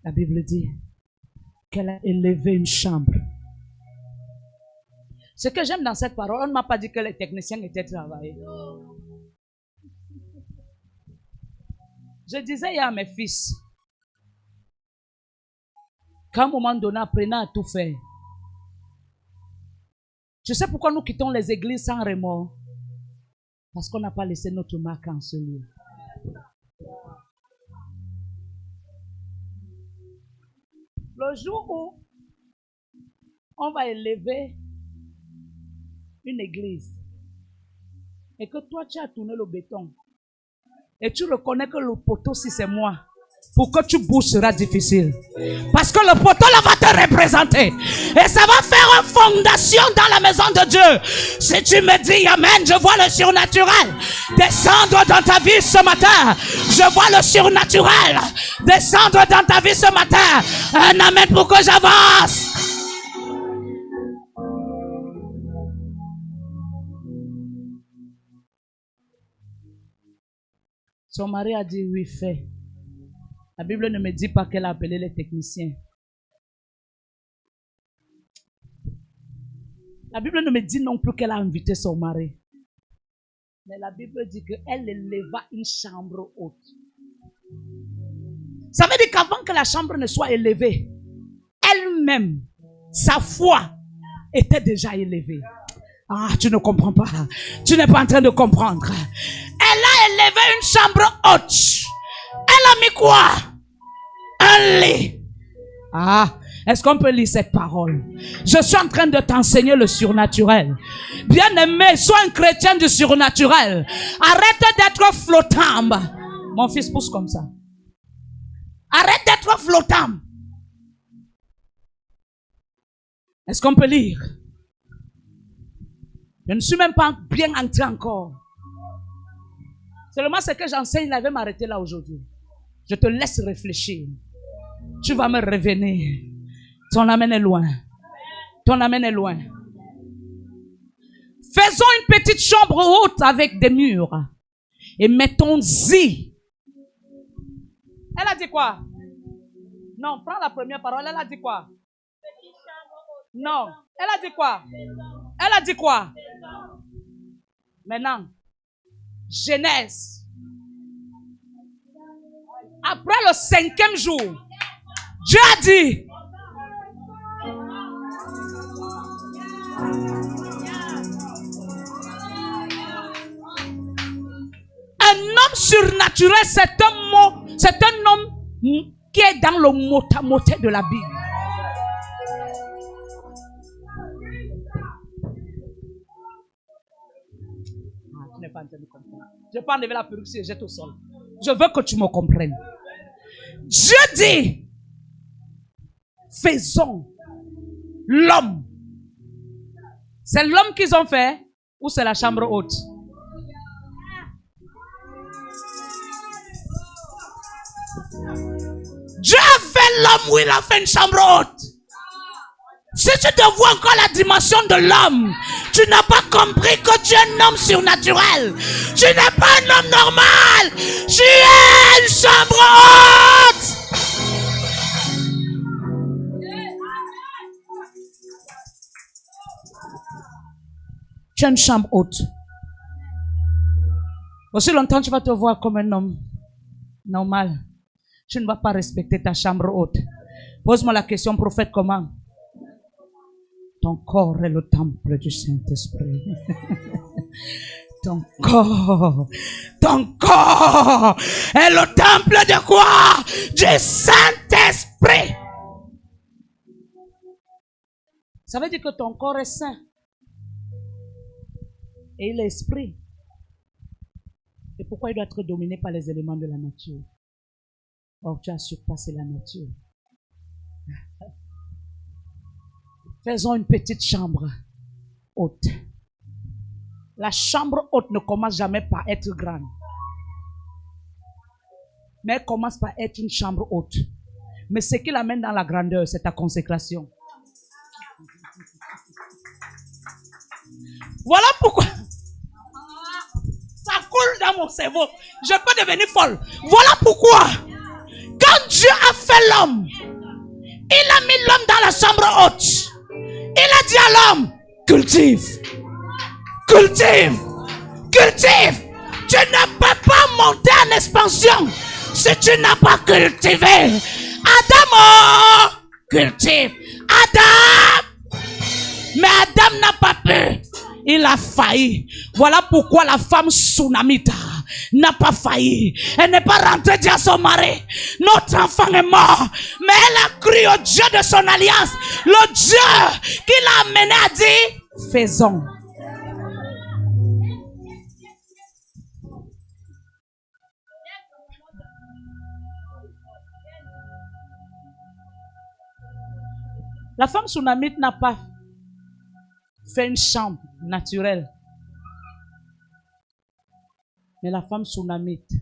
B: La Bible dit qu'elle a élevé une chambre. Ce que j'aime dans cette parole, on ne m'a pas dit que les techniciens étaient travaillés. Je disais hier à mes fils qu'à un moment donné, apprenez à tout faire. Je sais pourquoi nous quittons les églises sans remords. Parce qu'on n'a pas laissé notre marque en ce lieu. Le jour où on va élever une église et que toi tu as tourné le béton et tu reconnais que le poteau si c'est moi, pour que tu bouges sera difficile. Parce que le poteau là va te représenter. Et ça va faire une fondation dans la maison de Dieu. Si tu me dis amen, je vois le surnaturel descendre dans ta vie ce matin. Je vois le surnaturel descendre dans ta vie ce matin. Un amen pour que j'avance. Son mari a dit oui, fais. La Bible ne me dit pas qu'elle a appelé les techniciens. La Bible ne me dit non plus qu'elle a invité son mari. Mais la Bible dit qu'elle éleva une chambre haute. Ça veut dire qu'avant que la chambre ne soit élevée, elle-même, sa foi était déjà élevée. Ah, tu ne comprends pas. Tu n'es pas en train de comprendre. Elle a élevé une chambre haute. Elle a mis quoi? Un lit. Ah, est-ce qu'on peut lire cette parole? Je suis en train de t'enseigner le surnaturel. Bien-aimé, sois un chrétien du surnaturel. Arrête d'être flottant. Mon fils pousse comme ça. Arrête d'être flottant. Est-ce qu'on peut lire? Je ne suis même pas bien entré encore. Seulement ce que j'enseigne, il va m'arrêter là aujourd'hui. Je te laisse réfléchir. Tu vas me revenir. Ton amen est loin. Ton amen est loin. Faisons une petite chambre haute avec des murs. Et mettons-y. Elle a dit quoi? Non, prends la première parole. Elle a dit quoi? Non. Elle a dit quoi? Elle a dit quoi? Maintenant, Genèse. Après le 5e jour, Dieu a dit, un homme surnaturel, c'est un homme qui est dans le mot-à-mot de la Bible. Tu n'es pas en train de comprendre. Je vais pas enlever la perruque et jette au sol. Je veux que tu me comprennes. Dieu dit, faisons l'homme. C'est l'homme qu'ils ont fait ou c'est la chambre haute? Dieu a fait l'homme ou il a fait une chambre haute? Si tu te vois encore la dimension de l'homme, tu n'as pas compris que tu es un homme surnaturel. Tu n'es pas un homme normal. Tu es une chambre haute. Tu es une chambre haute. Aussi longtemps tu vas te voir comme un homme normal. Tu ne vas pas respecter ta chambre haute. Pose-moi la question, prophète, comment? Ton corps est le temple du Saint-Esprit. Ton corps est le temple de quoi? Du Saint-Esprit. Ça veut dire que ton corps est saint. Et il est esprit. Et pourquoi il doit être dominé par les éléments de la nature? Or, tu as surpassé la nature. Faisons une petite chambre haute. La chambre haute ne commence jamais par être grande. Mais elle commence par être une chambre haute. Mais ce qui l'amène dans la grandeur, c'est ta consécration. Voilà pourquoi ça coule dans mon cerveau. Je peux devenir folle. Voilà pourquoi, quand Dieu a fait l'homme, il a mis l'homme dans la chambre haute. Il a dit à l'homme, cultive, cultive, cultive. Tu ne peux pas monter en expansion si tu n'as pas cultivé. Adam, cultive. Adam. Mais Adam n'a pas pu. Il a failli. Voilà pourquoi la femme tsunamite n'a pas failli. Elle n'est pas rentrée dire à son mari, notre enfant est mort. Mais elle a cru au Dieu de son alliance. Le Dieu qui l'a amené a dit, faisons. La femme tsunamite n'a pas fait une chambre naturelle. Mais la femme tsunamite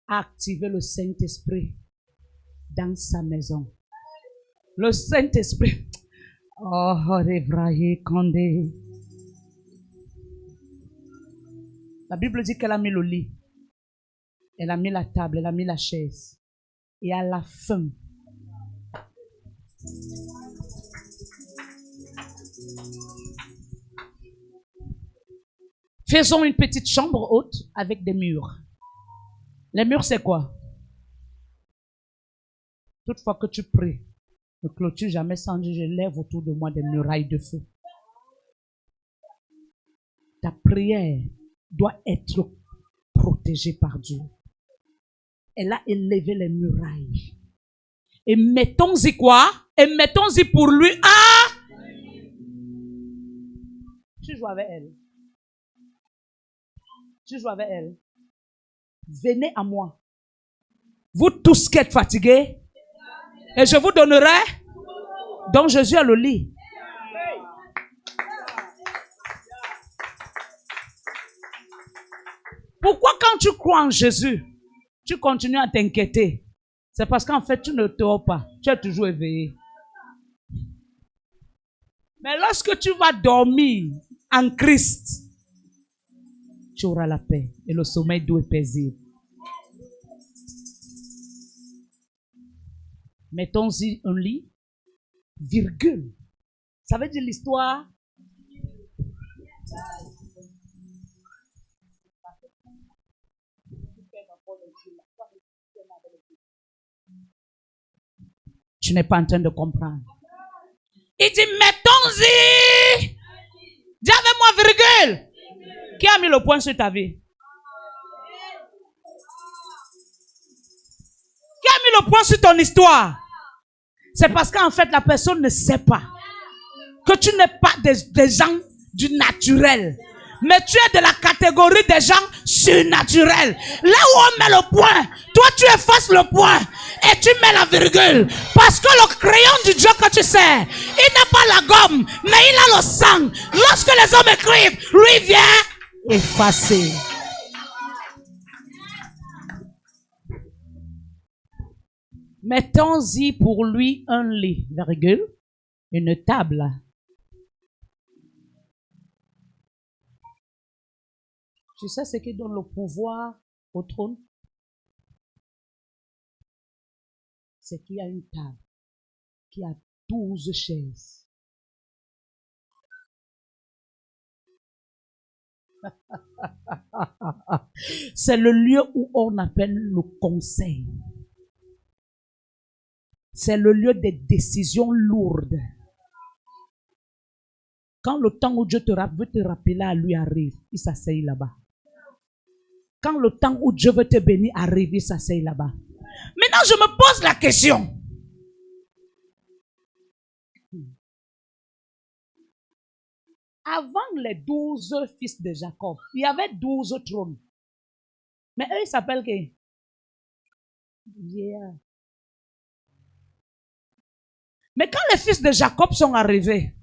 B: a activé le Saint-Esprit dans sa maison. Le Saint-Esprit. Oh, Kandé. La Bible dit qu'elle a mis le lit. Elle a mis la table, elle a mis la chaise. Et à la fin, faisons une petite chambre haute avec des murs. Les murs, c'est quoi? Toutefois que tu pries, ne clôture jamais sans dire, je lève autour de moi des murailles de feu. Ta prière doit être protégée par Dieu. Elle a élevé les murailles. Et mettons-y quoi? Et mettons-y pour lui Tu joues avec elle. Tu joues avec elle. Venez à moi. Vous tous qui êtes fatigués, et je vous donnerai. Donc Jésus a le lit. Pourquoi quand tu crois en Jésus, tu continues à t'inquiéter? C'est parce qu'en fait, tu ne dors pas. Tu es toujours éveillé. Mais lorsque tu vas dormir en Christ, tu auras la paix et le sommeil doux et paisible. Mettons-y un lit, virgule. Ça veut dire l'histoire. Tu n'es pas en train de comprendre. Il dit, mettons-y. Dis avec moi, virgule. Qui a mis le point sur ta vie? Qui a mis le point sur ton histoire? C'est parce qu'en fait, la personne ne sait pas que tu n'es pas des gens du naturel. Mais tu es de la catégorie des gens surnaturels. Là où on met le point, toi tu effaces le point et tu mets la virgule. Parce que le crayon du Dieu que tu sais, il n'a pas la gomme, mais il a le sang. Lorsque les hommes écrivent, lui vient effacer. Mettons-y pour lui un lit, virgule, une table. Tu sais ce qui donne le pouvoir au trône? C'est qu'il y a une table qui a 12 chaises. C'est le lieu où on appelle le conseil. C'est le lieu des décisions lourdes. Quand le temps où Dieu veut te rappeler à lui arrive, il s'asseye là-bas. Quand le temps où Dieu veut te bénir arrive, il s'asseye là-bas. Maintenant, je me pose la question. Avant les 12 fils de Jacob, il y avait 12 trônes. Mais eux, ils s'appellent qui? Yeah. Mais quand les fils de Jacob sont arrivés,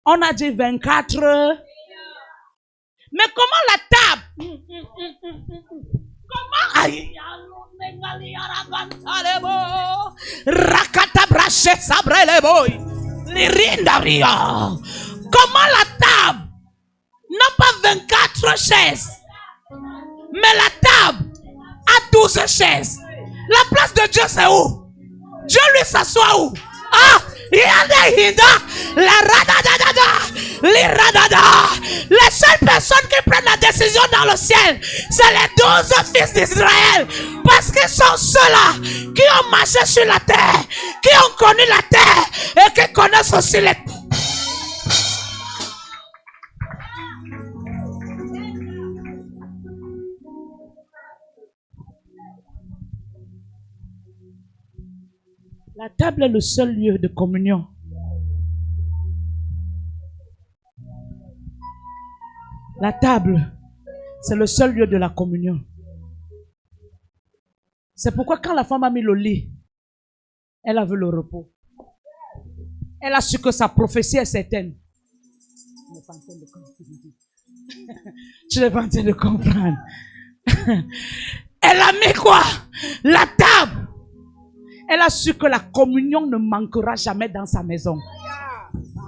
B: on a dit 24. Mais comment la table? Comment? Comment la table? Non pas 24 chaises, mais la table a 12 chaises. La place de Dieu c'est où? Dieu lui s'assoit où? Ah, les seules personnes qui prennent la décision dans le ciel, c'est les 12 fils d'Israël. Parce qu'ils sont ceux-là qui ont marché sur la terre, qui ont connu la terre et qui connaissent aussi les... La table est le seul lieu de communion. La table, c'est le seul lieu de la communion. C'est pourquoi quand la femme a mis le lit, elle a vu le repos. Elle a su que sa prophétie est certaine. Tu n'es pas en train de comprendre. Elle a mis quoi? La table. Elle a su que la communion ne manquera jamais dans sa maison.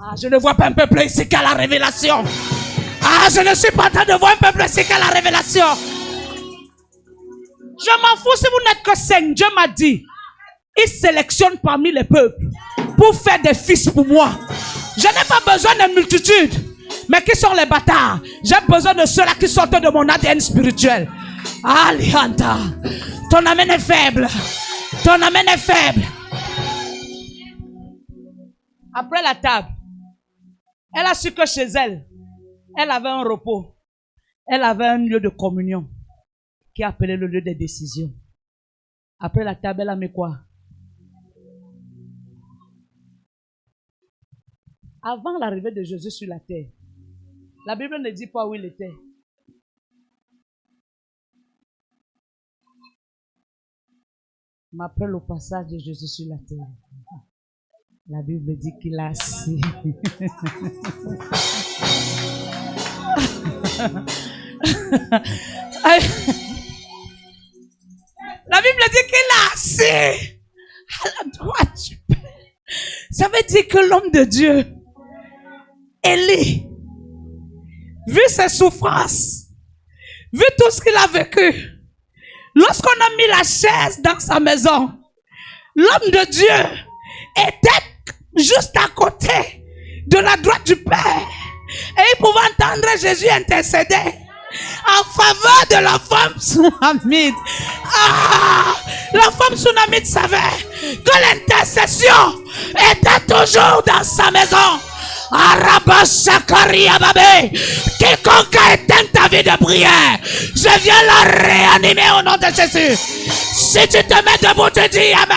B: Ah, je ne vois pas un peuple ici qui a la révélation. Ah, je ne suis pas en train de voir un peuple ici qui a la révélation. Je m'en fous si vous n'êtes que 5. Dieu m'a dit, il sélectionne parmi les peuples pour faire des fils pour moi. Je n'ai pas besoin de multitude. Mais qui sont les bâtards? J'ai besoin de ceux-là qui sortent de mon ADN spirituel. Ah, Lianta, ton amen est faible. Ton amen est faible. Après la table, elle a su que chez elle, elle avait un repos. Elle avait un lieu de communion qui est appelé le lieu des décisions. Après la table, elle a mis quoi? Avant l'arrivée de Jésus sur la terre, la Bible ne dit pas où il était. Mais après le passage de Jésus sur la terre, la Bible dit qu'il a assis. La Bible dit qu'il a assis à la droite du Père. Ça veut dire que l'homme de Dieu, Élie, vu ses souffrances, vu tout ce qu'il a vécu, lorsqu'on a mis la chaise dans sa maison, l'homme de Dieu était juste à côté de la droite du Père. Et il pouvait entendre Jésus intercéder en faveur de la femme Sunamite. Ah, la femme Sunamite savait que l'intercession était toujours dans sa maison. Quiconque a éteint ta vie de prière, je viens la réanimer au nom de Jésus. Si tu te mets debout, tu dis Amen.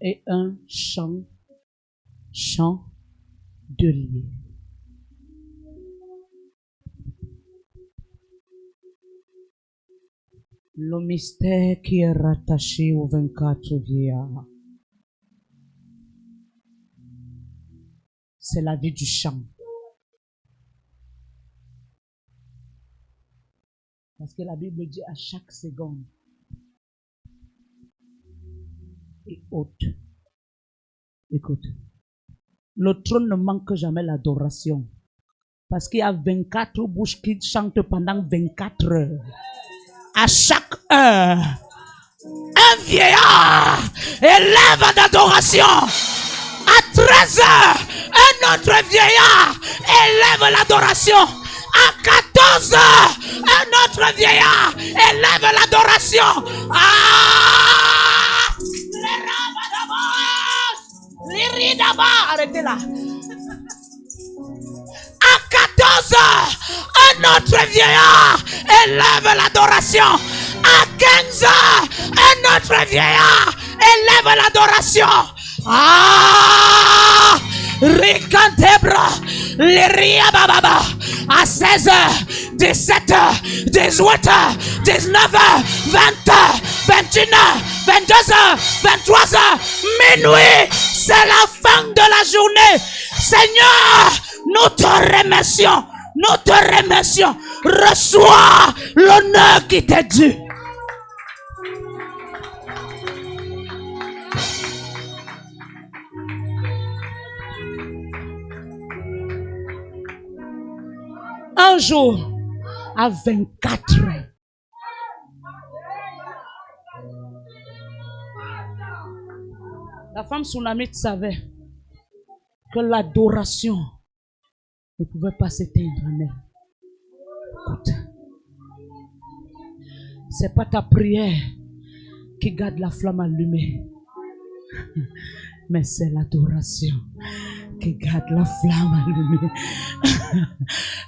B: Et un chandelier. Le mystère qui est rattaché aux 24 vieillards, c'est la vie du chant. Parce que la Bible dit à chaque seconde, et haute. Écoute, le trône ne manque jamais l'adoration. Parce qu'il y a 24 bouches qui chantent pendant 24 heures. À chaque heure, un vieillard élève en adoration. À 13 heures, un autre vieillard élève l'adoration. À 14 heures, un autre vieillard élève l'adoration. Ah! Arrêtez là. À 14 heures, un autre vieillard élève l'adoration. À 15 heures, un autre vieillard élève l'adoration. Ah! Ricantebra, Liria Baba, à 16h, 17h, 18h, 19h, 20h, 21h, 22h, 23h, minuit, c'est la fin de la journée. Seigneur, nous te remercions, nous te remercions. Reçois l'honneur qui t'est dû. Un jour, à 24 heures, la femme Sunamite savait que l'adoration ne pouvait pas s'éteindre en elle. Écoute, c'est pas ta prière qui garde la flamme allumée, mais c'est l'adoration qui garde la flamme allumée.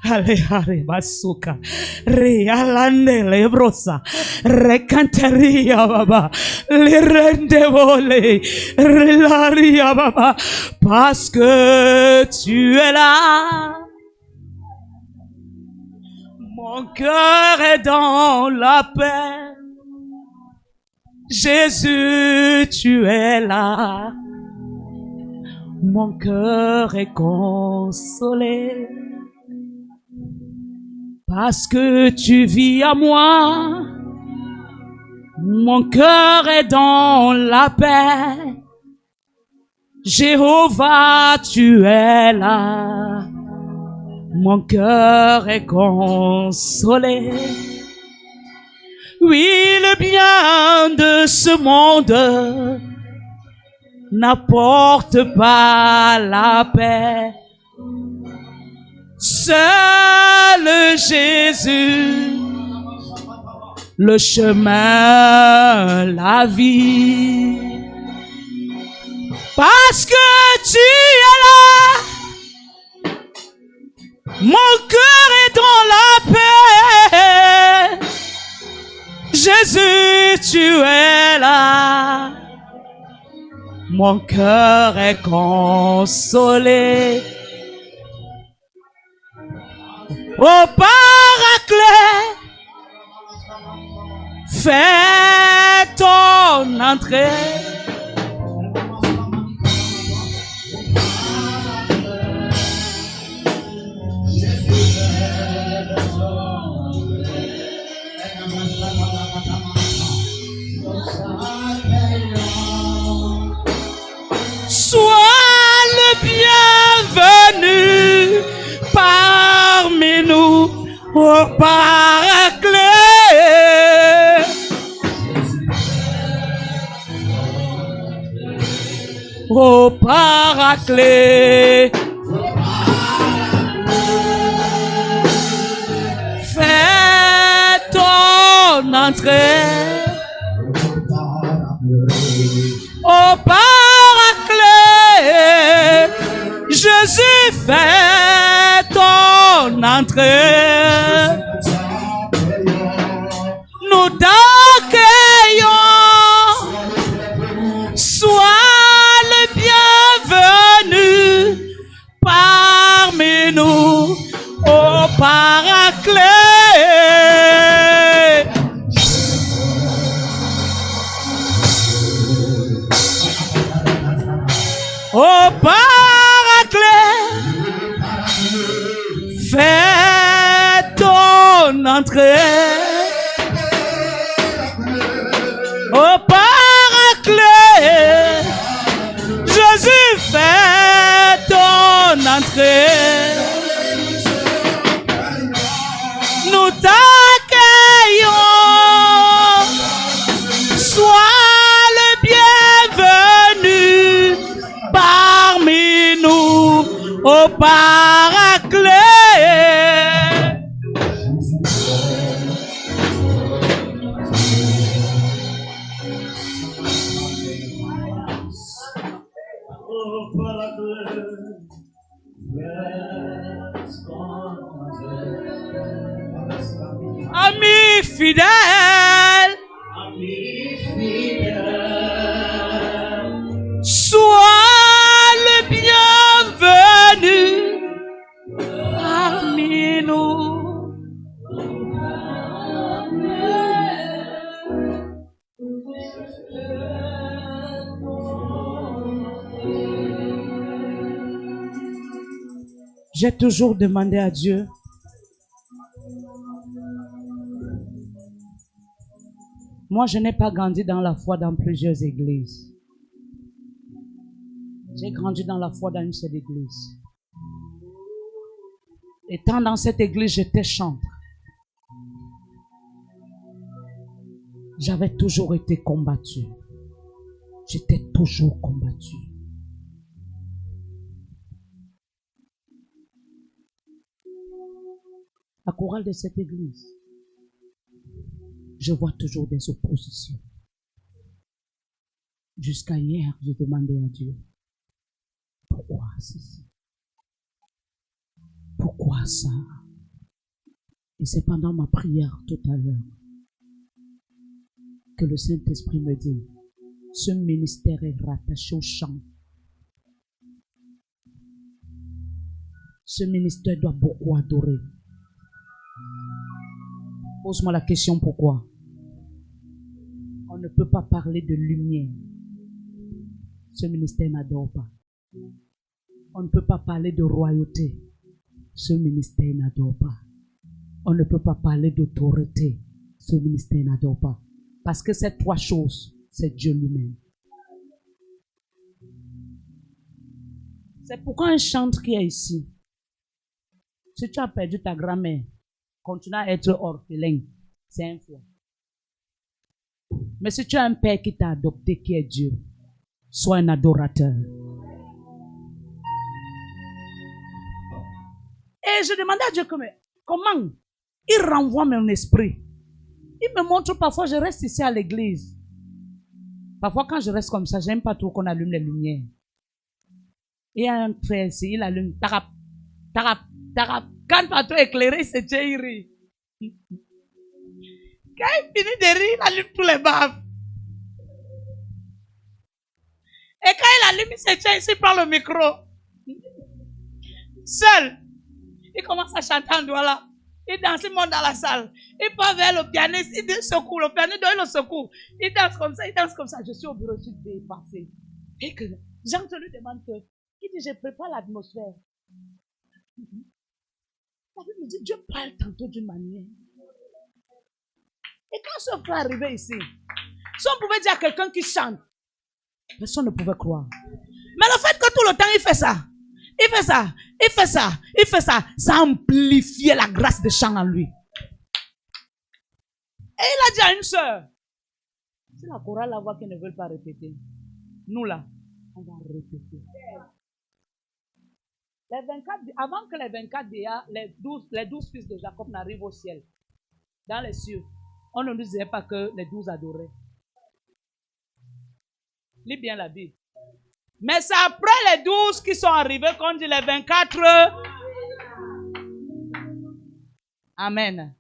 B: Allez, allez, basuka. Realande lebrosa. Recanteria baba. Le rende vole. Relaria baba. Parce que tu es là. Mon cœur est dans la paix. Jésus, tu es là. Mon cœur est consolé. Parce que tu vis à moi. Mon cœur est dans la paix. Jéhovah, tu es là. Mon cœur est consolé. Oui, le bien de ce monde n'apporte pas la paix. Seul Jésus, le chemin, la vie. Parce que tu es là, mon cœur est dans la paix. Jésus, tu es là. Mon cœur est consolé. Ô Paraclet, fais ton entrée. Sois le bienvenu parmi nous, ô Paraclet. Ô Paraclet, fais ton entrée. Ô Paraclet, Jésus, fais ton entrée. Nous t'accueillons. Sois le bienvenu parmi nous, ô Paraclet. Ô Paraclet, fais ton entrée. Ô Paraclet, Jésus, fais ton entrée. Nous t'accueillons. Sois le bienvenu parmi nous, ô Paraclet. Ami fidèle, sois le bienvenu J'ai toujours demandé à Dieu. Moi, je n'ai pas grandi dans la foi dans plusieurs églises. J'ai grandi dans la foi dans une seule église. Étant dans cette église, j'étais chantre. J'avais toujours été combattu. J'étais toujours combattu. La chorale de cette église, je vois toujours des oppositions. Jusqu'à hier, j'ai demandé à Dieu, pourquoi ceci? Pourquoi ça? Et c'est pendant ma prière tout à l'heure que le Saint-Esprit me dit, ce ministère est rattaché au chant. Ce ministère doit beaucoup adorer. Pose-moi la question, pourquoi? On ne peut pas parler de lumière. Ce ministère n'adore pas. On ne peut pas parler de royauté. Ce ministère n'adore pas. On ne peut pas parler d'autorité. Ce ministère n'adore pas. Parce que ces trois choses, c'est Dieu lui-même. C'est pourquoi un chantre qui est ici, si tu as perdu ta grand-mère, continue à être orphelin, c'est un foi. Mais si tu as un père qui t'a adopté, qui est Dieu, sois un adorateur. Et je demandais à Dieu comment il renvoie mon esprit. Il me montre parfois, je reste ici à l'église. Parfois quand je reste comme ça, j'aime pas trop qu'on allume les lumières. Il y a un frère ici, il allume, tarap, tarap, tarap. Quand pas trop éclairé, c'est Dieu, il rit. Quand il finit de rire, il allume tous les baves. Et quand il allume, il se tient ici, il prend le micro. Seul. Il commence à chanter en douala. Il danse, il monte dans la salle. Il part vers le pianiste, il secoue. Le pianiste, il le secoue. Il danse comme ça, il danse comme ça. Je suis au bureau, je suis dépassé. Et que Jean lui demande que, il dit, je prépare l'atmosphère. La Bible me dit, Dieu parle tantôt d'une manière. Et quand ce frère arrivait ici, si on pouvait dire à quelqu'un qui chante, personne ne pouvait croire. Mais le fait que tout le temps il fait ça, il fait ça, il fait ça, il fait ça, ça amplifiait la grâce de chant en lui. Et il a dit à une sœur, c'est la chorale la voix qui ne veut pas répéter. Nous là, on va répéter. Les 24, avant que les 24 déjà, les 12 fils de Jacob n'arrivent au ciel, dans les cieux, on ne nous disait pas que les 12 adoraient. Lis bien la Bible. Mais c'est après les 12 qui sont arrivés qu'on dit les 24. Amen.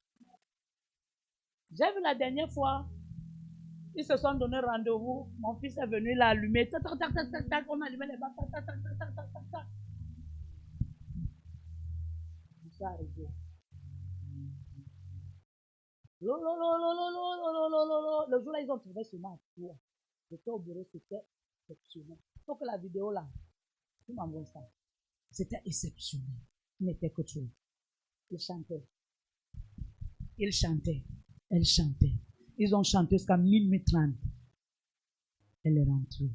B: J'ai vu la dernière fois, ils se sont donné rendez-vous. Mon fils est venu, il a allumé. Tac, tac, tac, tac, tac, on a allumé les bacs. Tac, tac, tac, tac, tac, tac, tac. Je suis arrivé. Le jour-là, ils ont trouvé ce match. J'étais au bureau, c'était exceptionnel. Faut que la vidéo là, tu m'envoies ça. C'était exceptionnel. Il n'était que chose. Ils chantaient. Ils chantaient. Elle chantait. Ils ont chanté jusqu'à minuit 30. Elle est rentrée.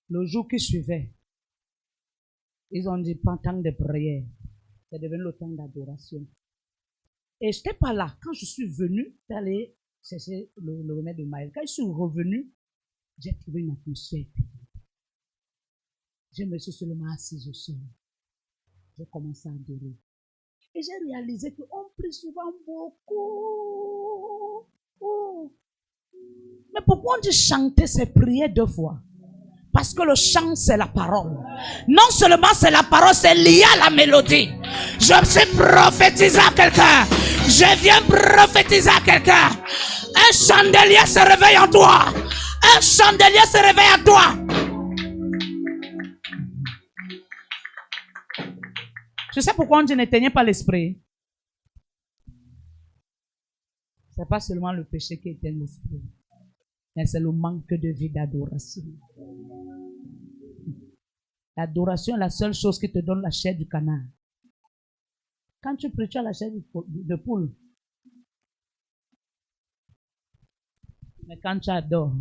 B: Le jour qui suivait, ils ont dit pas temps de prière. C'est devenu le temps d'adoration. Et je n'étais pas là. Quand je suis venu d'aller chercher le remède de Maël, quand je suis revenu, j'ai trouvé une atmosphère. Je me suis seulement assise au sol. J'ai commencé à adorer. Et j'ai réalisé qu'on prie souvent beaucoup. Mais pourquoi on dit chanter ces prières 2 fois? Parce que le chant, c'est la parole. Non seulement c'est la parole, c'est lié à la mélodie. Je suis prophétisé à quelqu'un. Je viens prophétiser à quelqu'un. Un chandelier se réveille en toi. Un chandelier se réveille en toi. Tu sais pourquoi on dit n'éteignez pas l'esprit? C'est pas seulement le péché qui éteint l'esprit, mais c'est le manque de vie d'adoration. L'adoration est la seule chose qui te donne la chair du canard. Quand tu pries, tu as la chair de poule. Mais quand tu adores,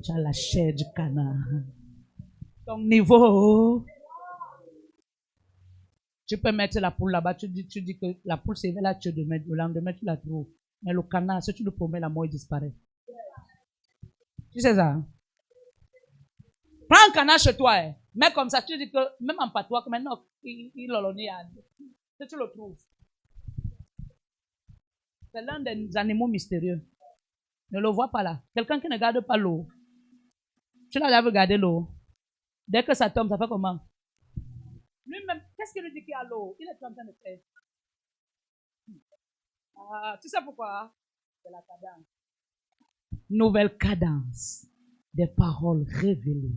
B: tu as la chair du canard. Ton niveau. Tu peux mettre la poule là-bas, tu dis que la poule c'est là, tu demain, le lendemain tu la trouves. Mais le canard, si tu le promets, la mort il disparaît. Tu sais ça? Prends un canard chez toi, hein. Mais comme ça, tu dis que même en patois, que maintenant il l'olonne, si tu le trouves. C'est l'un des animaux mystérieux. Ne le vois pas là. Quelqu'un qui ne garde pas l'eau. Tu l'as déjà regardé l'eau. Dès que ça tombe, ça fait comment? Lui-même, qu'est-ce qu'il lui dit qu'il y a l'eau? Il est en train de faire. Ah, tu sais pourquoi? C'est la cadence. Nouvelle cadence des paroles révélées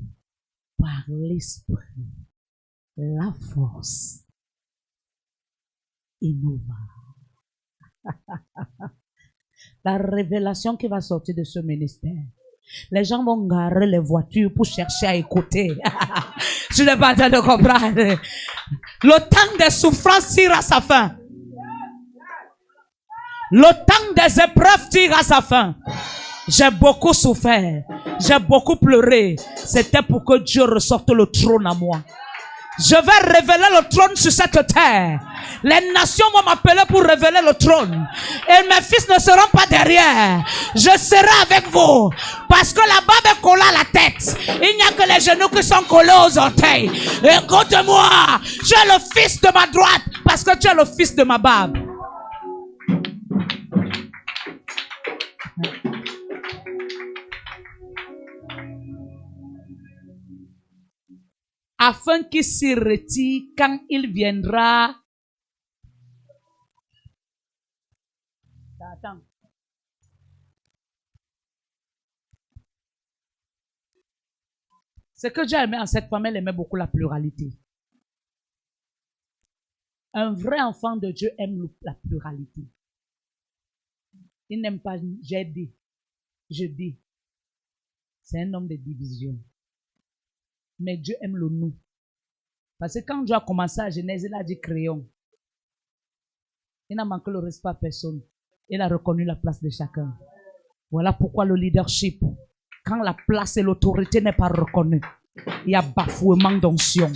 B: par l'esprit, la force innova. La révélation qui va sortir de ce ministère. Les gens vont garer les voitures pour chercher à écouter. Je n'ai pas en train de comprendre. Le temps des souffrances tire à sa fin. Le temps des épreuves tire à sa fin. J'ai beaucoup souffert. J'ai beaucoup pleuré. C'était pour que Dieu ressorte le trône à moi. Je vais révéler le trône sur cette terre. Les nations vont m'appeler pour révéler le trône. Et mes fils ne seront pas derrière. Je serai avec vous. Parce que la barbe est collée à la tête. Il n'y a que les genoux qui sont collés aux orteils. Écoute-moi. Tu es le fils de ma droite. Parce que tu es le fils de ma barbe. Afin qu'il s'y retire quand il viendra. Attends. Ce que Dieu aimait en cette femme, elle aimait beaucoup la pluralité. Un vrai enfant de Dieu aime la pluralité. Il n'aime pas, j'ai dit, je dis. C'est un homme de division. Mais Dieu aime le nous. Parce que quand Dieu a commencé à Genèse, il a dit créons. Il n'a manqué le respect à personne. Il a reconnu la place de chacun. Voilà pourquoi le leadership, quand la place et l'autorité n'est pas reconnue, il y a bafouement d'onction.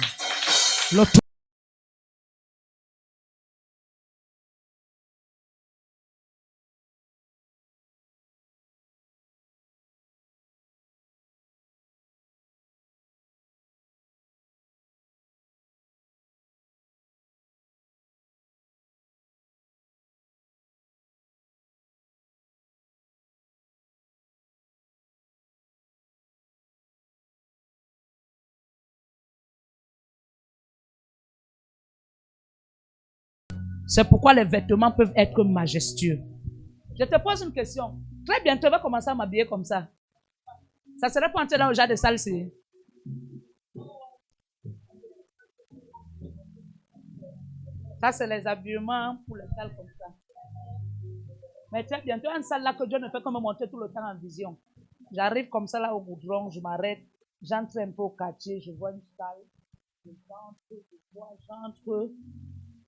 B: C'est pourquoi les vêtements peuvent être majestueux. Je te pose une question. Très bientôt, tu vas commencer à m'habiller comme ça. Ça serait pour entrer dans le genre de salle-ci. Ça, c'est les habillements pour les salles comme ça. Mais très bientôt, une salle là que Dieu ne fait que me montrer tout le temps en vision. J'arrive comme ça là au goudron, je m'arrête, j'entre un peu au quartier, je vois une salle. J'entre.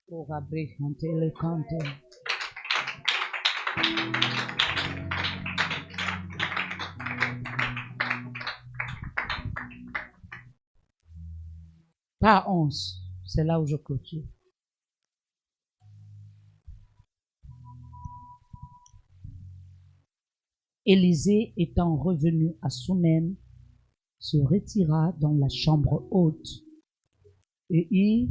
B: Pour abréchanter le canton. Pas 11, c'est là où je clôture. Élisée étant revenu à Sunem, se retira dans la chambre haute et il...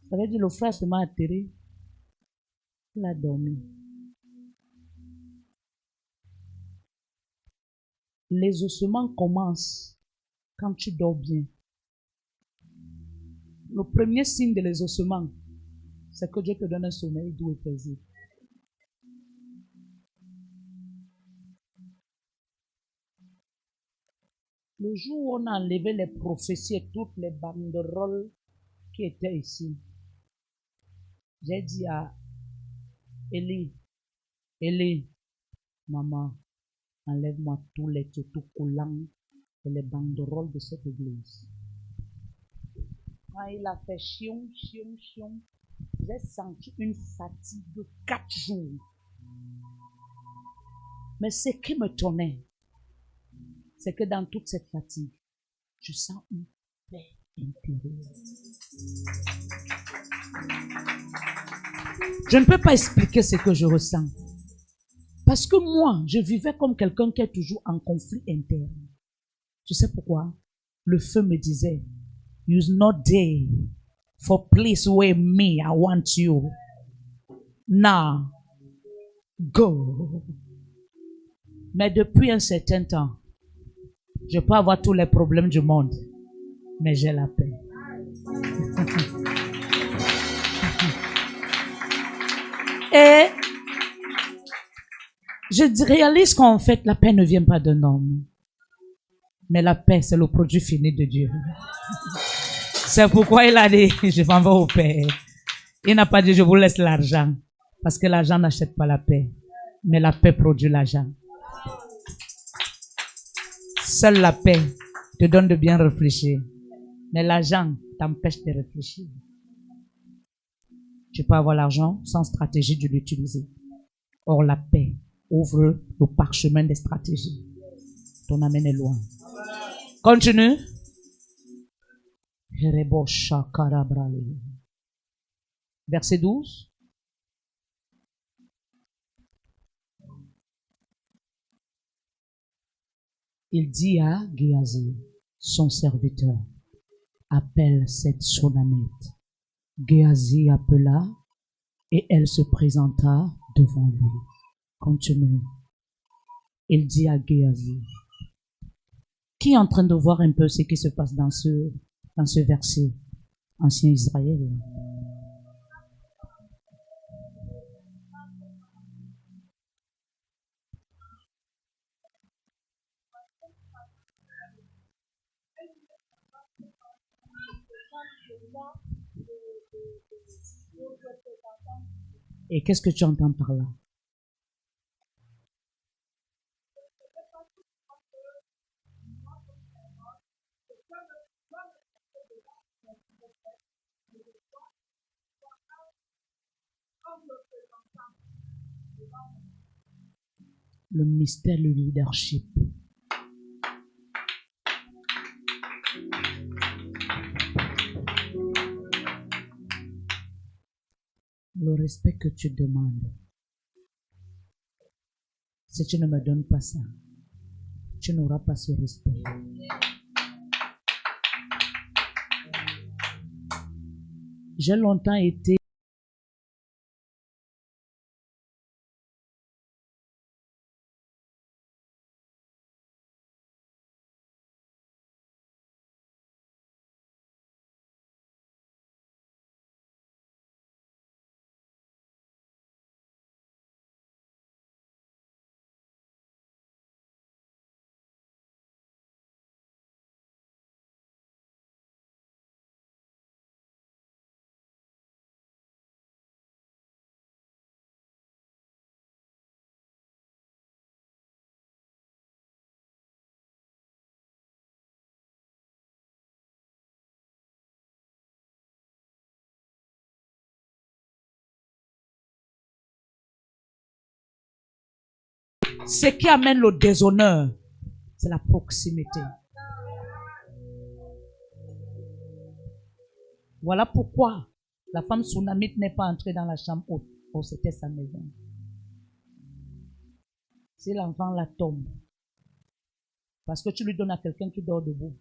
B: Ça veut dire le frère se m'a atterré. Il a dormi. Les ossements commencent quand tu dors bien. Le premier signe de les ossements, c'est que Dieu te donne un sommeil doux et paisible. Le jour où on a enlevé les prophéties et toutes les banderoles qui étaient ici, j'ai dit à Élie, maman, enlève-moi tous les autocollants et les banderoles de cette église. Quand il a fait chion, j'ai senti une fatigue de 4 jours. Mais ce qui me tenait, c'est que dans toute cette fatigue, je sens une paix intérieure. Je ne peux pas expliquer ce que je ressens. Parce que moi, je vivais comme quelqu'un qui est toujours en conflit interne. Tu sais pourquoi? Le feu me disait, "You're not there for place where me, I want you. Now, go." Mais depuis un certain temps, je peux avoir tous les problèmes du monde, mais j'ai la paix. Et je réalise qu'en fait, la paix ne vient pas d'un homme. Mais la paix, c'est le produit fini de Dieu. C'est pourquoi il a dit, je m'en vais au Père. Il n'a pas dit, je vous laisse l'argent. Parce que l'argent n'achète pas la paix. Mais la paix produit l'argent. Seule la paix te donne de bien réfléchir. Mais l'argent t'empêche de réfléchir. Tu peux avoir l'argent sans stratégie de l'utiliser. Or, la paix ouvre le parchemin des stratégies. Ton amen est loin. Continue. Verset 12. Il dit à Géasi, son serviteur, appelle cette Sunamite. Géasi appela et elle se présenta devant lui. Continue. Il dit à Géasi, qui est en train de voir un peu ce qui se passe dans ce verset, ancien Israël? Et qu'est-ce que tu entends par là? Le mystère, le leadership. Le respect que tu demandes. Si tu ne me donnes pas ça, tu n'auras pas ce respect. J'ai longtemps été ce qui amène le déshonneur, c'est la proximité. Voilà pourquoi la femme Sunamite n'est pas entrée dans la chambre haute. Oh, c'était sa maison. Si l'enfant la tombe, parce que tu lui donnes à quelqu'un qui dort debout,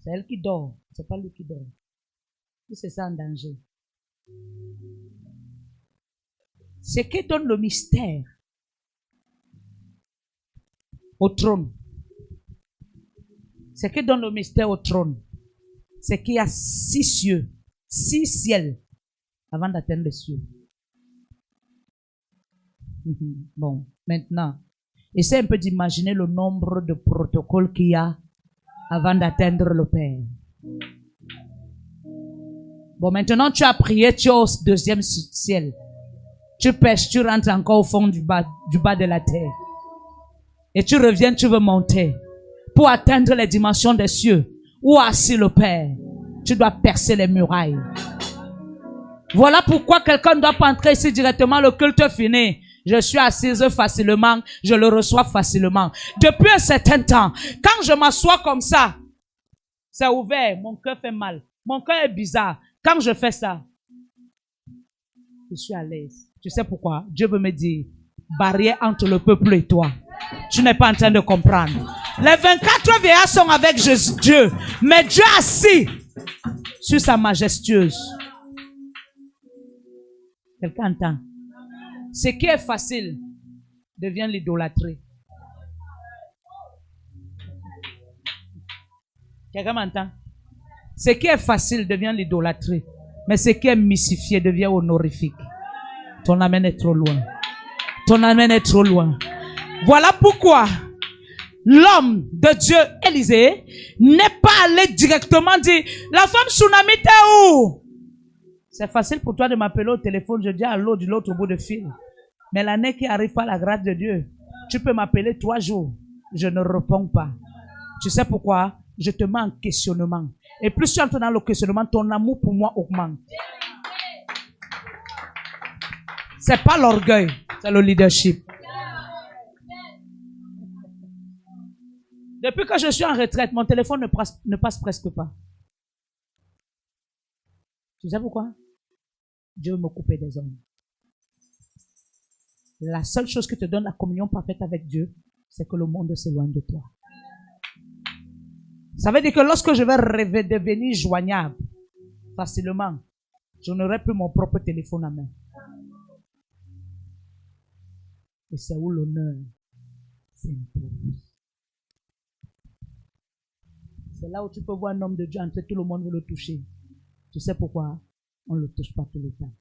B: c'est elle qui dort, c'est pas lui qui dort. Il se sent en danger. Ce qui donne le mystère au trône, ce qui donne le mystère au trône, c'est qu'il y a 6 cieux, 6 ciels avant d'atteindre les cieux. Bon, maintenant, essaie un peu d'imaginer le nombre de protocoles qu'il y a avant d'atteindre le Père. Bon, maintenant tu as prié, tu es au 2e ciel. Tu pêches, tu rentres encore au fond du bas de la terre. et tu reviens, tu veux monter pour atteindre les dimensions des cieux où a assis le Père, tu dois percer les murailles. Voilà pourquoi quelqu'un ne doit pas entrer ici directement, le culte fini. Je suis assise facilement, je le reçois facilement. Depuis un certain temps, quand je m'assois comme ça, c'est ouvert, mon cœur fait mal. Mon cœur est bizarre. Quand je fais ça, je suis à l'aise. Tu sais pourquoi? Dieu veut me dire, barrière entre le peuple et toi. Tu n'es pas en train de comprendre. Les 24 vieillards sont avec Dieu, mais Dieu assis sur sa majestueuse. Quelqu'un entend? Ce qui est facile devient l'idolâtrie. Quelqu'un m'entend? Ce qui est facile devient l'idolâtrie. Mais ce qui est mystifié devient honorifique. Ton amen est trop loin. Ton amen est trop loin. Voilà pourquoi l'homme de Dieu, Élisée, n'est pas allé directement dire, la femme Tsunami, t'es où? C'est facile pour toi de m'appeler au téléphone, je dis allô de l'autre bout de fil. Mais l'année qui arrive par la grâce de Dieu, tu peux m'appeler 3 jours, je ne réponds pas. Tu sais pourquoi? Je te mets en questionnement. Et plus tu entres dans le questionnement, ton amour pour moi augmente. C'est pas l'orgueil, c'est le leadership. Depuis que je suis en retraite, mon téléphone ne passe presque pas. Tu sais pourquoi? Dieu veut me couper des hommes. La seule chose qui te donne la communion parfaite avec Dieu, c'est que le monde s'éloigne de toi. Ça veut dire que lorsque je vais rêver devenir joignable facilement, je n'aurai plus mon propre téléphone à main. Et c'est où l'honneur s'impose. C'est là où tu peux voir un homme de Dieu entrer, tout le monde veut le toucher. Tu sais pourquoi? On ne le touche pas tout le temps.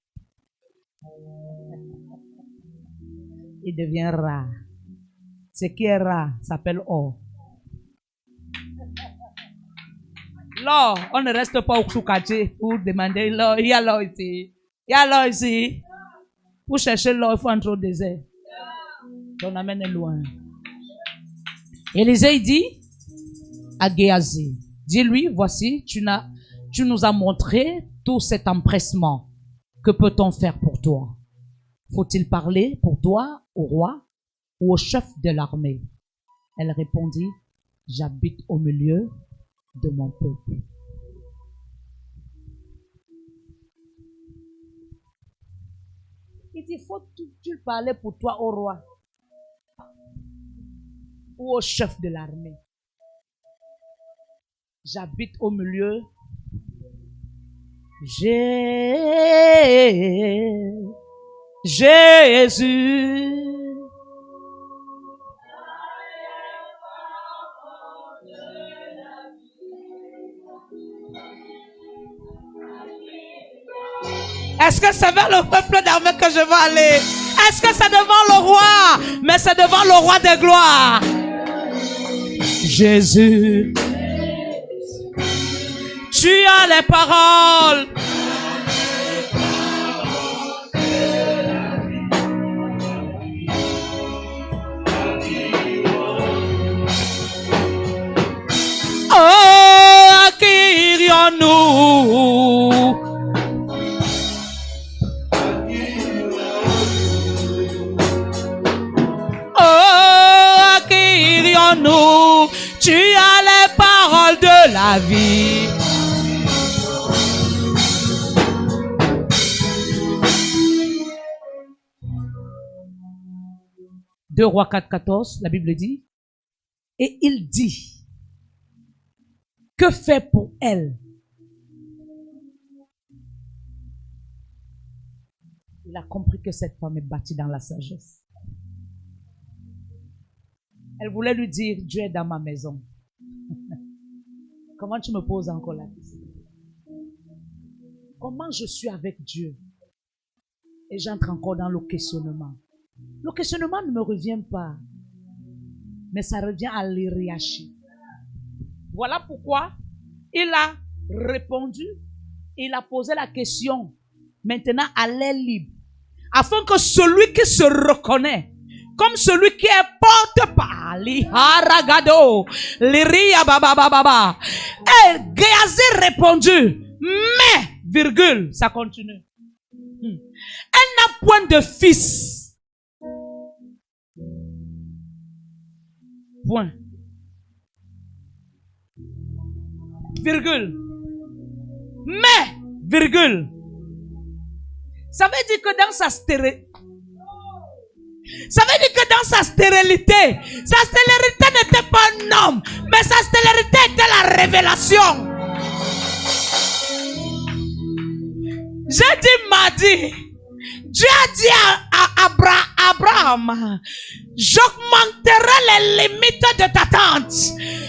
B: Il devient rare. Ce qui est rare s'appelle or. L'or, on ne reste pas au quartier pour demander l'or. Il y a l'or ici. Il y a l'or ici. Pour chercher l'or, il faut entrer au désert. Ton amen est loin. Élisée dit à Géasi, dis-lui, voici, tu nous as montré tout cet empressement. Que peut-on faire pour toi? Faut-il parler pour toi au roi ou au chef de l'armée? Elle répondit, j'habite au milieu de mon peuple. Il dit, faut-tu parler pour toi au roi ou au chef de l'armée? J'habite au milieu. Jésus. Est-ce que c'est vers le peuple d'armée que je vais aller? Est-ce que c'est devant le roi? Mais c'est devant le roi des gloires. Jésus. Tu as les paroles. Oh, à qui irions-nous? Oh, à qui irions-nous? Tu as les paroles de la vie. 2 Rois 4:14, la Bible dit, et il dit, que faire pour elle? Il a compris que cette femme est bâtie dans la sagesse. Elle voulait lui dire, Dieu est dans ma maison. Comment tu me poses encore la question? Comment je suis avec Dieu? Et j'entre encore dans le questionnement. Le questionnement ne me revient pas, mais ça revient à l'hierarchie. Voilà pourquoi il a répondu, il a posé la question, maintenant à l'air libre, afin que celui qui se reconnaît comme celui qui est porte-parole, Ali haragado. Liria baba baba baba. Et Géasi répondit, mais, virgule, ça continue. Elle n'a point de fils. Point. Virgule. Mais, virgule. Ça veut dire que dans sa stérilité, sa stérilité n'était pas un homme, mais sa stérilité était la révélation. J'ai dit mardi, Dieu a dit à Abraham, j'augmenterai les limites de ta tente.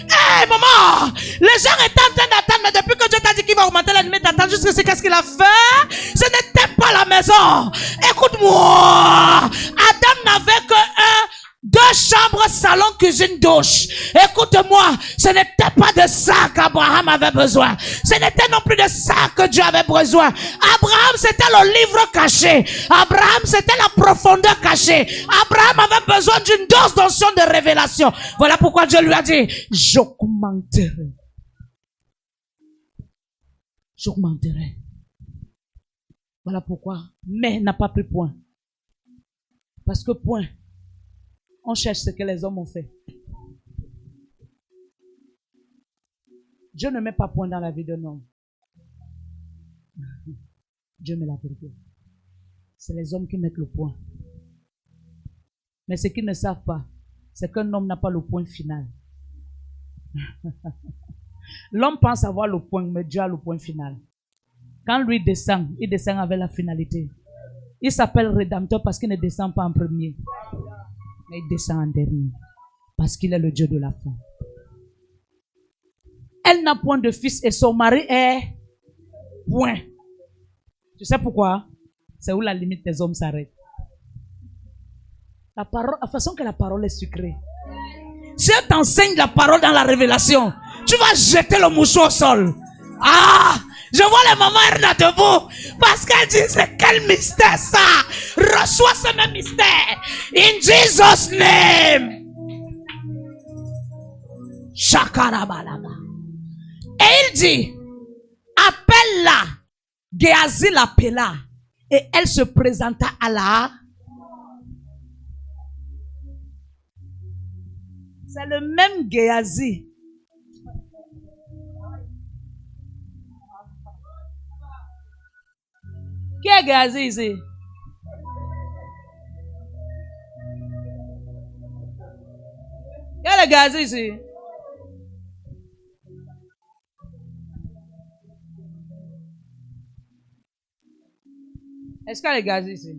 B: Hey maman, les gens étaient en train d'attendre, mais depuis que Dieu t'a dit qu'il va augmenter les limites de ta tente, jusqu'à ce qu'est-ce qu'il a fait? Ce n'était pas la maison. Écoute-moi, Adam n'avait que 2 chambres, salon, cuisine, douche. Écoute-moi, ce n'était pas de ça qu'Abraham avait besoin. Ce n'était non plus de ça que Dieu avait besoin. Abraham, c'était le livre caché. Abraham, c'était la profondeur cachée. Abraham avait besoin d'une dose d'onction de révélation. Voilà pourquoi Dieu lui a dit, j'augmenterai. J'augmenterai. Voilà pourquoi. Mais n'a pas pris point. Parce que point, on cherche ce que les hommes ont fait. Dieu ne met pas point dans la vie d'un homme. Dieu met la vérité. C'est les hommes qui mettent le point. Mais ce qu'ils ne savent pas, c'est qu'un homme n'a pas le point final. L'homme pense avoir le point, mais Dieu a le point final. Quand lui descend, il descend avec la finalité. Il s'appelle Rédempteur parce qu'il ne descend pas en premier, mais il descend en dernier. Parce qu'il est le Dieu de la fin. Elle n'a point de fils et son mari est point. Tu sais pourquoi? C'est où la limite des hommes s'arrête. La façon que la parole est sucrée. Si elle t'enseigne la parole dans la révélation, tu vas jeter le mouchoir au sol. Ah! Je vois les mamans Erna debout. Parce qu'elle dit, c'est quel mystère ça? Reçois ce même mystère. In Jesus' name. Shakarabalaba. Et il dit, appelle-la. Géasi l'appela. Et elle se présenta à la. C'est le même Géasi. Qui est Géasi ici? Qui est le Géasi ici? Est-ce qu'il y a le Géasi ici?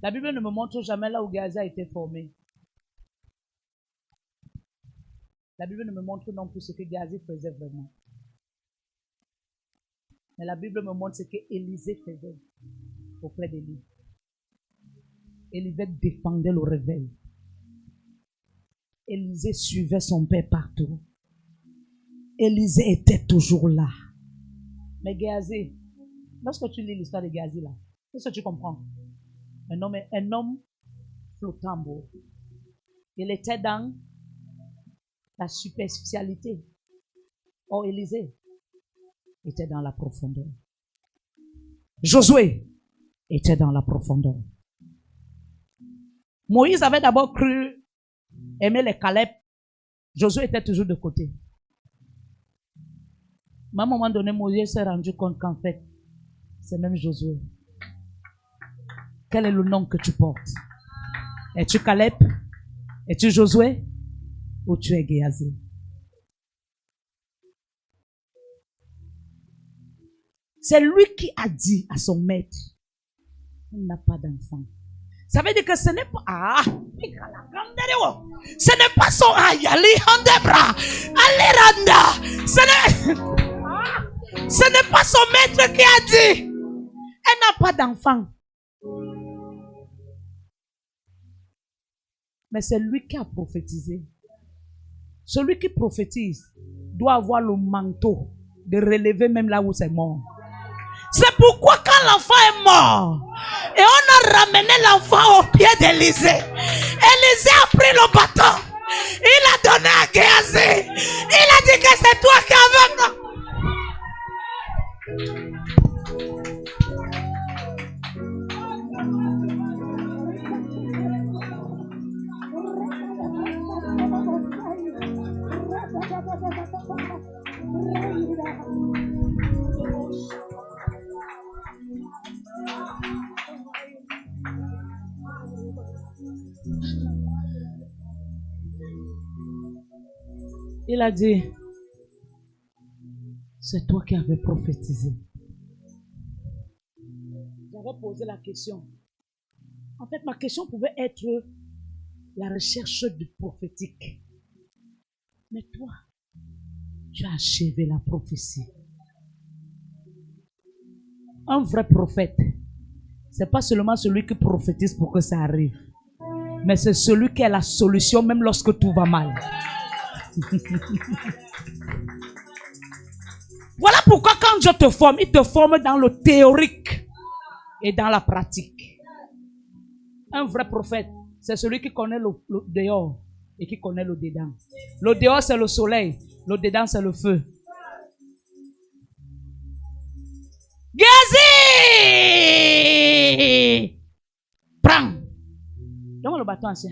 B: La Bible ne me montre jamais là où Géasi a été formé. La Bible ne me montre non plus ce que Géasi faisait vraiment. Mais la Bible me montre ce que Élisée faisait auprès d'Élie. Élisée défendait le réveil. Élisée suivait son père partout. Élisée était toujours là. Mais Géasi, lorsque tu lis l'histoire de Géasi là, qu'est-ce que tu comprends? Un homme flottant beau. Il était dans la superficialité. Or, Élisée était dans la profondeur. Josué était dans la profondeur. Moïse avait d'abord cru aimer les Caleb. Josué était toujours de côté. Mais à un moment donné, Moïse s'est rendu compte qu'en fait, c'est même Josué. Quel est le nom que tu portes? Es-tu Caleb? Es-tu Josué? Ou tu es Géasi? C'est lui qui a dit à son maître, il n'a pas d'enfant. Ça veut dire que ce n'est pas, ce n'est pas son ce n'est pas son maître qui a dit, elle n'a pas d'enfant. Mais c'est lui qui a prophétisé. Celui qui prophétise doit avoir le manteau de relever même là où c'est mort. C'est pourquoi quand l'enfant est mort. Et on a ramené l'enfant au pied d'Élisée. Élisée a pris le bâton. Il a donné à Géasi. Il a dit que c'est toi qui avais moi. Il a dit, c'est toi qui avais prophétisé. J'avais posé la question. En fait, ma question pouvait être la recherche du prophétique. Mais toi, tu as achevé la prophétie. Un vrai prophète, c'est pas seulement celui qui prophétise pour que ça arrive, mais c'est celui qui a la solution même lorsque tout va mal. Voilà pourquoi quand Dieu te forme, il te forme dans le théorique et dans la pratique. Un vrai prophète, c'est celui qui connaît le dehors et qui connaît le dedans. Le dehors, c'est le soleil. Le dedans, c'est le feu. Géasi! Prends. Donne-moi le bâton ancien.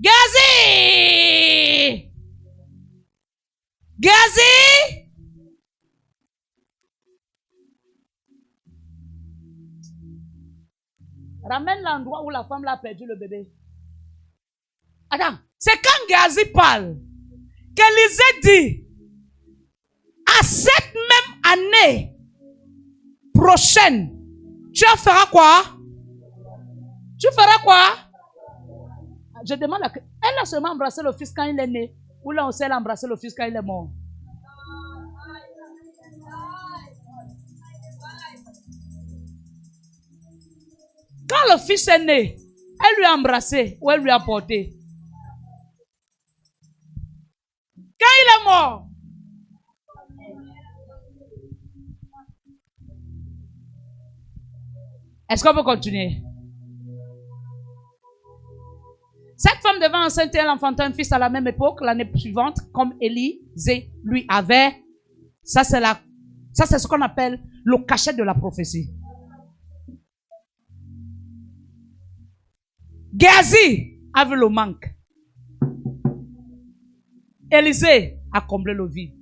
B: Géasi! Géasi! Ramène l'endroit où la femme l'a perdu le bébé. Attends, c'est quand Géasi parle qu'Élisée dit à cette même année prochaine, tu feras quoi? Tu feras quoi? Je demande elle a seulement embrassé le fils quand il est né, ou là aussi elle a embrassé le fils quand il est mort. Quand le fils est né, elle lui a embrassé ou elle lui a porté. Quand il est mort, est-ce qu'on peut continuer? Cette femme devait enceinte, elle enfantait un fils à la même époque, l'année suivante, comme Élisée lui avait. Ça, c'est ce qu'on appelle le cachet de la prophétie. Géasi a vu le manque. Élisée a comblé le vide.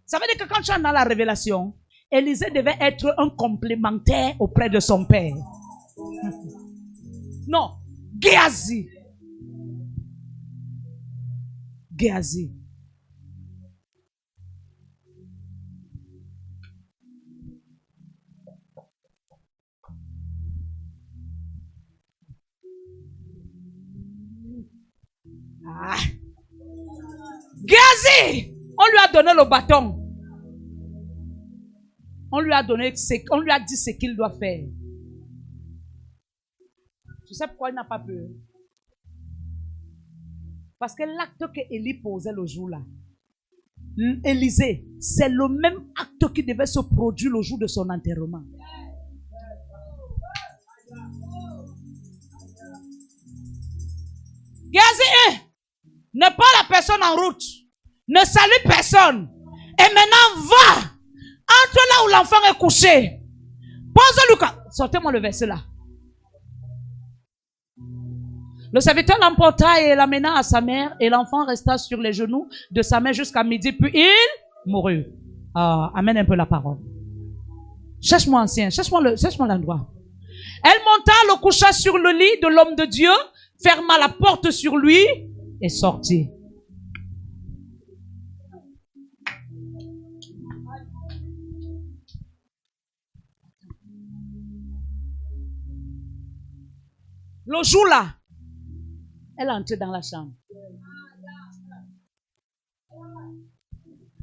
B: Ça veut dire que quand tu es dans la révélation, Élisée devait être un complémentaire auprès de son père. Non, Géasi. Géasi. Ah. Géasi, on lui a donné le bâton. On lui a dit ce qu'il doit faire. Tu sais pourquoi il n'a pas peur? Parce que l'acte que Élie posait le jour-là, Élisée, c'est le même acte qui devait se produire le jour de son enterrement. Géasi, ne pas la personne en route, ne salue personne, et maintenant va, entre là où l'enfant est couché, pose-lui, sortez-moi le verset là. Le serviteur l'emporta et l'amena à sa mère, et l'enfant resta sur les genoux de sa mère jusqu'à midi, puis il mourut. Amène un peu la parole. Cherche-moi ancien, cherche-moi l'endroit. Elle monta, le coucha sur le lit de l'homme de Dieu, ferma la porte sur lui et sortit. Le jour-là, elle est entrée dans la chambre.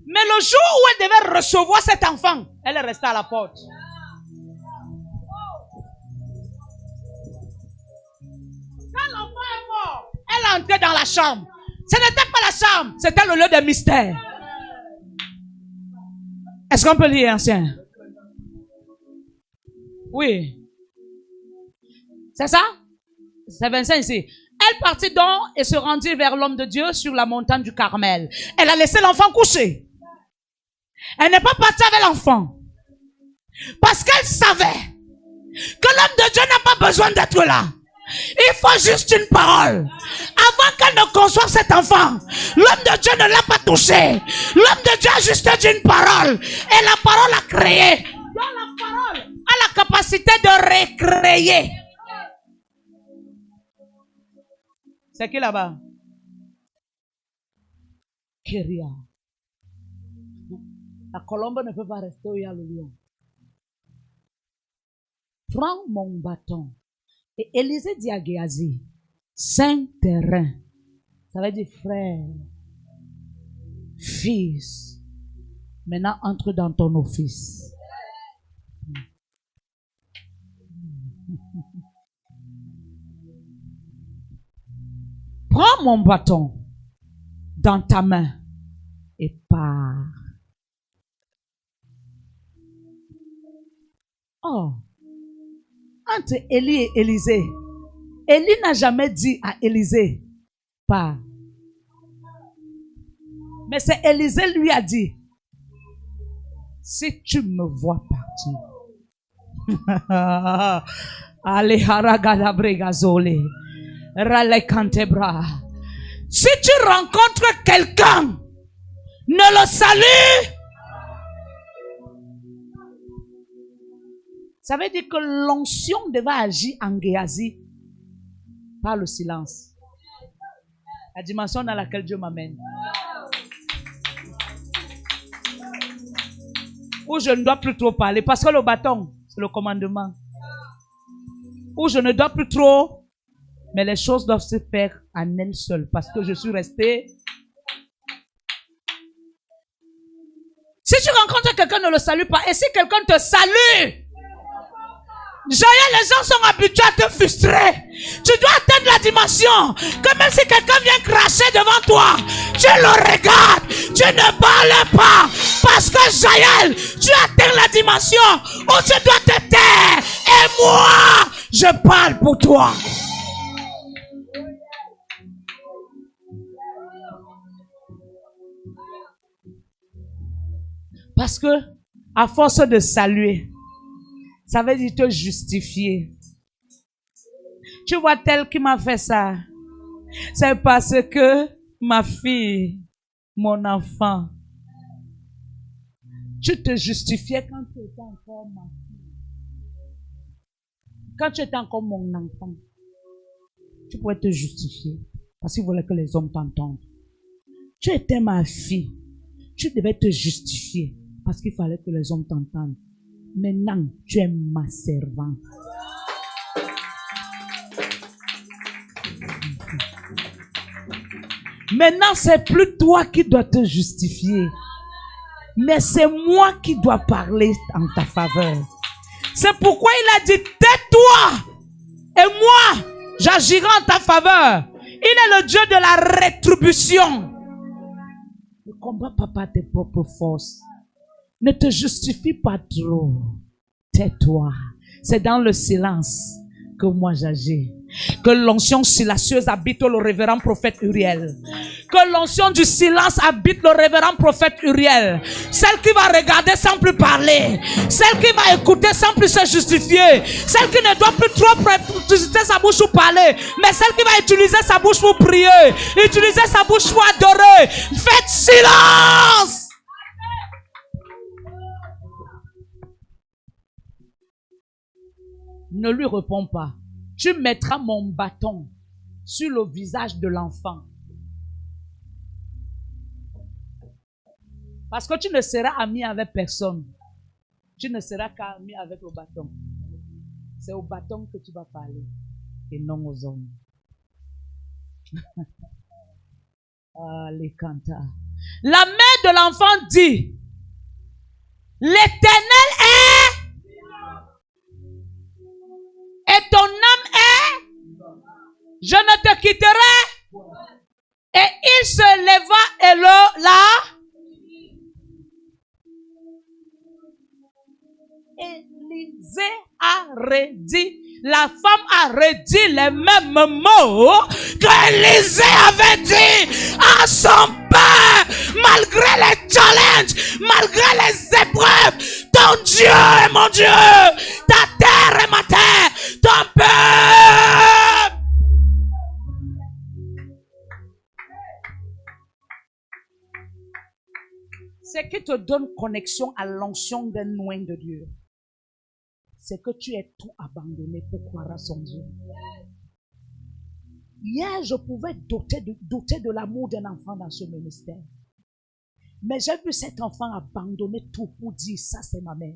B: Mais le jour où elle devait recevoir cet enfant, elle est restée à la porte. Quand l'enfant est mort, elle est entrée dans la chambre. Ce n'était pas la chambre, c'était le lieu de mystère. Est-ce qu'on peut lire, ancien? Oui. C'est ça? C'est 25 ici. Elle partit donc et se rendit vers l'homme de Dieu sur la montagne du Carmel. Elle a laissé l'enfant coucher. Elle n'est pas partie avec l'enfant. Parce qu'elle savait que l'homme de Dieu n'a pas besoin d'être là. Il faut juste une parole. Avant qu'elle ne conçoive cet enfant, l'homme de Dieu ne l'a pas touché. L'homme de Dieu a juste dit une parole. Et la parole a créé. Donc la parole a la capacité de recréer. C'est qui là-bas? Kéria. La colombe ne peut pas rester où il y a le lion. Prends mon bâton. Et Élisée dit à Géasi, 5 terrains. Ça veut dire frère, fils. Maintenant, entre dans ton office. Prends mon bâton dans ta main et pars. Oh, entre Élie et Élisée, Élie n'a jamais dit à Élisée, pars. Mais c'est Élisée lui a dit, si tu me vois partir. Allez, haragadabregazole. Si tu rencontres quelqu'un, ne le salue. Ça veut dire que l'onction devait agir en Géasi par le silence. La dimension dans laquelle Dieu m'amène. Où je ne dois plus trop parler parce que le bâton, c'est le commandement. Où je ne dois plus trop. Mais les choses doivent se faire en elles seules parce que je suis resté. Si tu rencontres quelqu'un, ne le salue pas. Et si quelqu'un te salue, Joël, les gens sont habitués à te frustrer. Tu dois atteindre la dimension que même si quelqu'un vient cracher devant toi, tu le regardes, tu ne parles pas. Parce que Joël, tu atteins la dimension où tu dois te taire. Et moi, je parle pour toi. Parce que, à force de saluer, ça veut dire te justifier. Tu vois tel qui m'a fait ça. C'est parce que ma fille, mon enfant, tu te justifiais quand tu étais encore ma fille. Quand tu étais encore mon enfant, tu pouvais te justifier parce qu'il voulait que les hommes t'entendent. Tu étais ma fille. Tu devais te justifier parce qu'il fallait que les hommes t'entendent. Maintenant, tu es ma servante. Maintenant, c'est plus toi qui dois te justifier. Mais c'est moi qui dois parler en ta faveur. C'est pourquoi il a dit, tais-toi et moi, j'agirai en ta faveur. Il est le Dieu de la rétribution. Ne combat pas par tes propres forces. Ne te justifie pas trop. Tais-toi. C'est dans le silence que moi j'agis. Que l'onction silencieuse habite le révérend prophète Uriel. Que l'onction du silence habite le révérend prophète Uriel. Celle qui va regarder sans plus parler. Celle qui va écouter sans plus se justifier. Celle qui ne doit plus trop utiliser sa bouche pour parler. Mais celle qui va utiliser sa bouche pour prier. Utiliser sa bouche pour adorer. Faites silence! Ne lui réponds pas. Tu mettras mon bâton sur le visage de l'enfant. Parce que tu ne seras ami avec personne. Tu ne seras qu'ami avec le bâton. C'est au bâton que tu vas parler et non aux hommes. Ah, les cantas. La mère de l'enfant dit, l'Éternel est et ton âme est, je ne te quitterai. Et il se leva et Élisée a la femme a redit les mêmes mots que Élisée avait dit à son père. Malgré les challenges, malgré les épreuves, ton Dieu est mon Dieu, ta terre est ma terre, ton peuple. Ce qui te donne connexion à l'onction d'un loin de Dieu, c'est que tu es tout abandonné pour croire à son Dieu. Hier, je pouvais douter de l'amour d'un enfant dans ce ministère. Mais j'ai vu cet enfant abandonner tout pour dire, ça c'est ma mère.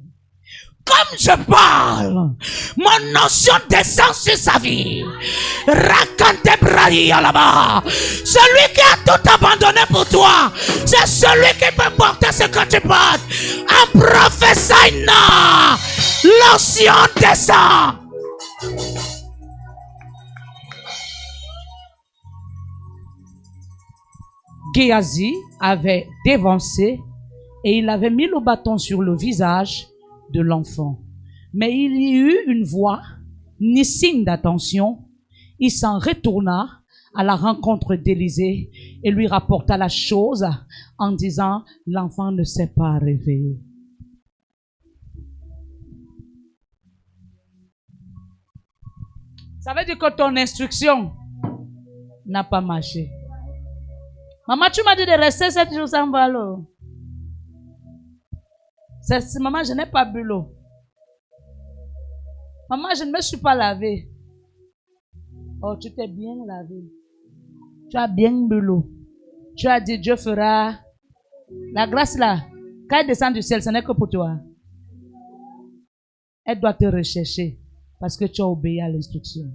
B: Comme je parle, mon notion descend sur sa vie. Raconte Brahia là-bas. Celui qui a tout abandonné pour toi, c'est celui qui peut porter ce que tu portes. En prophétisant, l'onction descend. Géasi avait dévancé et il avait mis le bâton sur le visage de l'enfant. Mais il y eut une voix, ni signe d'attention. Il s'en retourna à la rencontre d'Élisée et lui rapporta la chose en disant, l'enfant ne s'est pas réveillé. Ça veut dire que ton instruction n'a pas marché. Maman, tu m'as dit de rester 7 jours sans boire l'eau. Maman, je n'ai pas bu l'eau. Maman, je ne me suis pas lavé. Oh, tu t'es bien lavé. Tu as bien bu l'eau. Tu as dit, Dieu fera. La grâce là, quand elle descend du ciel, ce n'est que pour toi. Elle doit te rechercher parce que tu as obéi à l'instruction.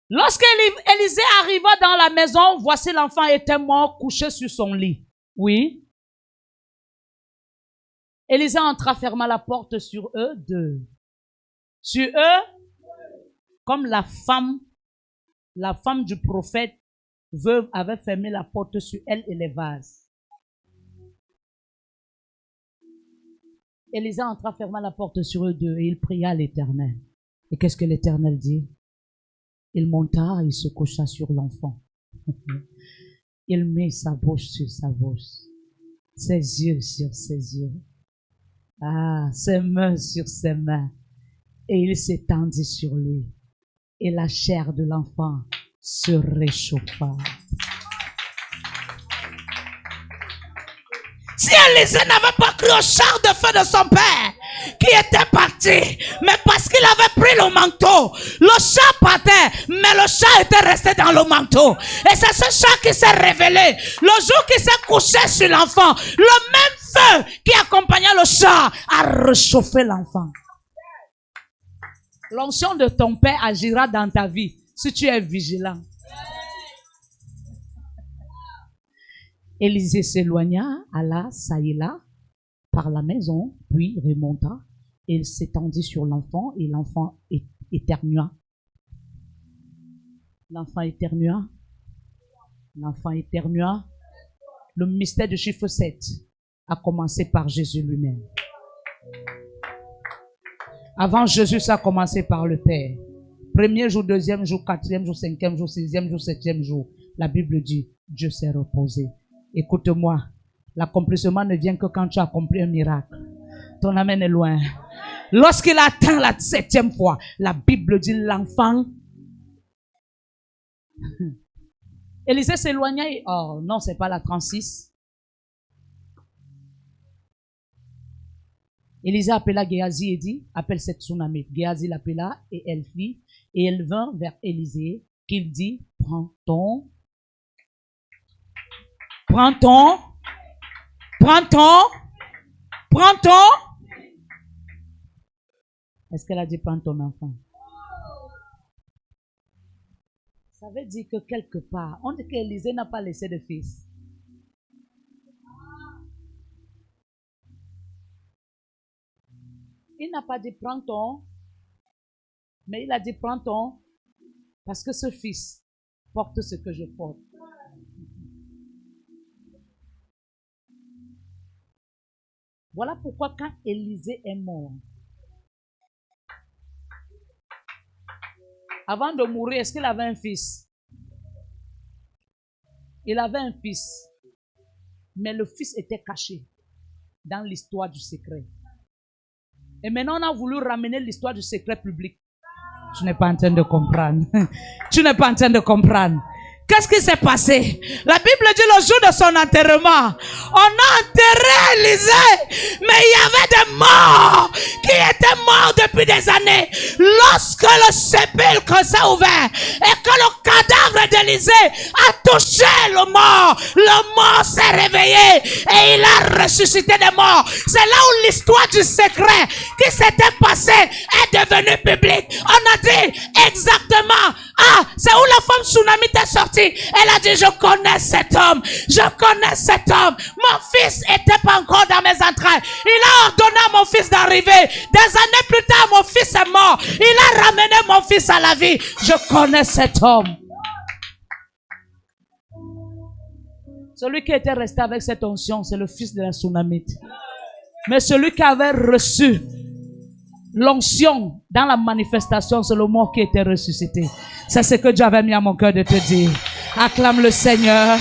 B: Lorsqu'Élisée arriva dans la maison, voici l'enfant était mort, couché sur son lit. Oui. Élisée entra, ferma la porte sur eux deux. Sur eux, comme la femme du prophète veuve avait fermé la porte sur elle et les vases. Élisée entra, ferma la porte sur eux deux et il pria à l'Éternel. Et qu'est-ce que l'Éternel dit? Il monta et il se coucha sur l'enfant. Il mit sa bouche sur sa bouche, ses yeux sur ses yeux, ses mains sur ses mains. Et il s'étendit sur lui. Et la chair de l'enfant se réchauffa. Si Élisée n'avait pas cru au char de feu de son père, qui était parti, mais parce qu'il avait pris le manteau, le chat partait, mais le chat était resté dans le manteau. Et c'est ce chat qui s'est révélé le jour qu'il s'est couché sur l'enfant. Le même feu qui accompagnait le chat a réchauffé l'enfant. L'onction de ton père agira dans ta vie si tu es vigilant. Élisée s'éloigna, alla, là, par la maison, puis remonta, et il s'étendit sur l'enfant, et l'enfant éternua. L'enfant éternua. L'enfant éternua. Le mystère du chiffre 7 a commencé par Jésus lui-même. Avant Jésus, ça a commencé par le Père. Premier jour, deuxième jour, quatrième jour, cinquième jour, sixième jour, septième jour. La Bible dit, Dieu s'est reposé. Écoute-moi, l'accomplissement ne vient que quand tu as accompli un miracle. Ton amen est loin. Lorsqu'il atteint la 7e fois, la Bible dit l'enfant. Élisée s'éloigna et... Oh non, c'est pas la 36. Élisée appela Géasi et dit, appelle cette tsunami. Géasi l'appela et elle fit. Et elle vint vers Élisée, qu'il dit, prends ton. Est-ce qu'elle a dit prends ton enfant? Ça veut dire que quelque part, on dit qu'Élisée n'a pas laissé de fils. Il n'a pas dit prends ton, mais il a dit prends ton, parce que ce fils porte ce que je porte. Voilà pourquoi quand Élisée est mort, avant de mourir, est-ce qu'il avait un fils? Il avait un fils. Mais le fils était caché dans l'histoire du secret. Et maintenant, on a voulu ramener l'histoire du secret public. Tu n'es pas en train de comprendre. Tu n'es pas en train de comprendre. Qu'est-ce qui s'est passé? La Bible dit le jour de son enterrement, on a enterré Élisée, mais il y avait des morts qui étaient morts depuis des années. Lorsque le sépulcre s'est ouvert et que le cadavre d'Élisée a touché le mort s'est réveillé et il a ressuscité des morts. C'est là où l'histoire du secret qui s'était passé est devenue publique. On a dit exactement, c'est où la femme tsunamite est sortie. Elle a dit, je connais cet homme. Je connais cet homme. Mon fils était pas encore dans mes entrailles. Il a ordonné à mon fils d'arriver. Des années plus tard, mon fils est mort. Il a ramené mon fils à la vie. Je connais cet homme. Celui qui était resté avec cette onction, c'est le fils de la tsunamite. Mais celui qui avait reçu l'onction dans la manifestation, c'est le mort qui était ressuscité. C'est ce que Dieu avait mis à mon cœur de te dire. Acclame le Seigneur.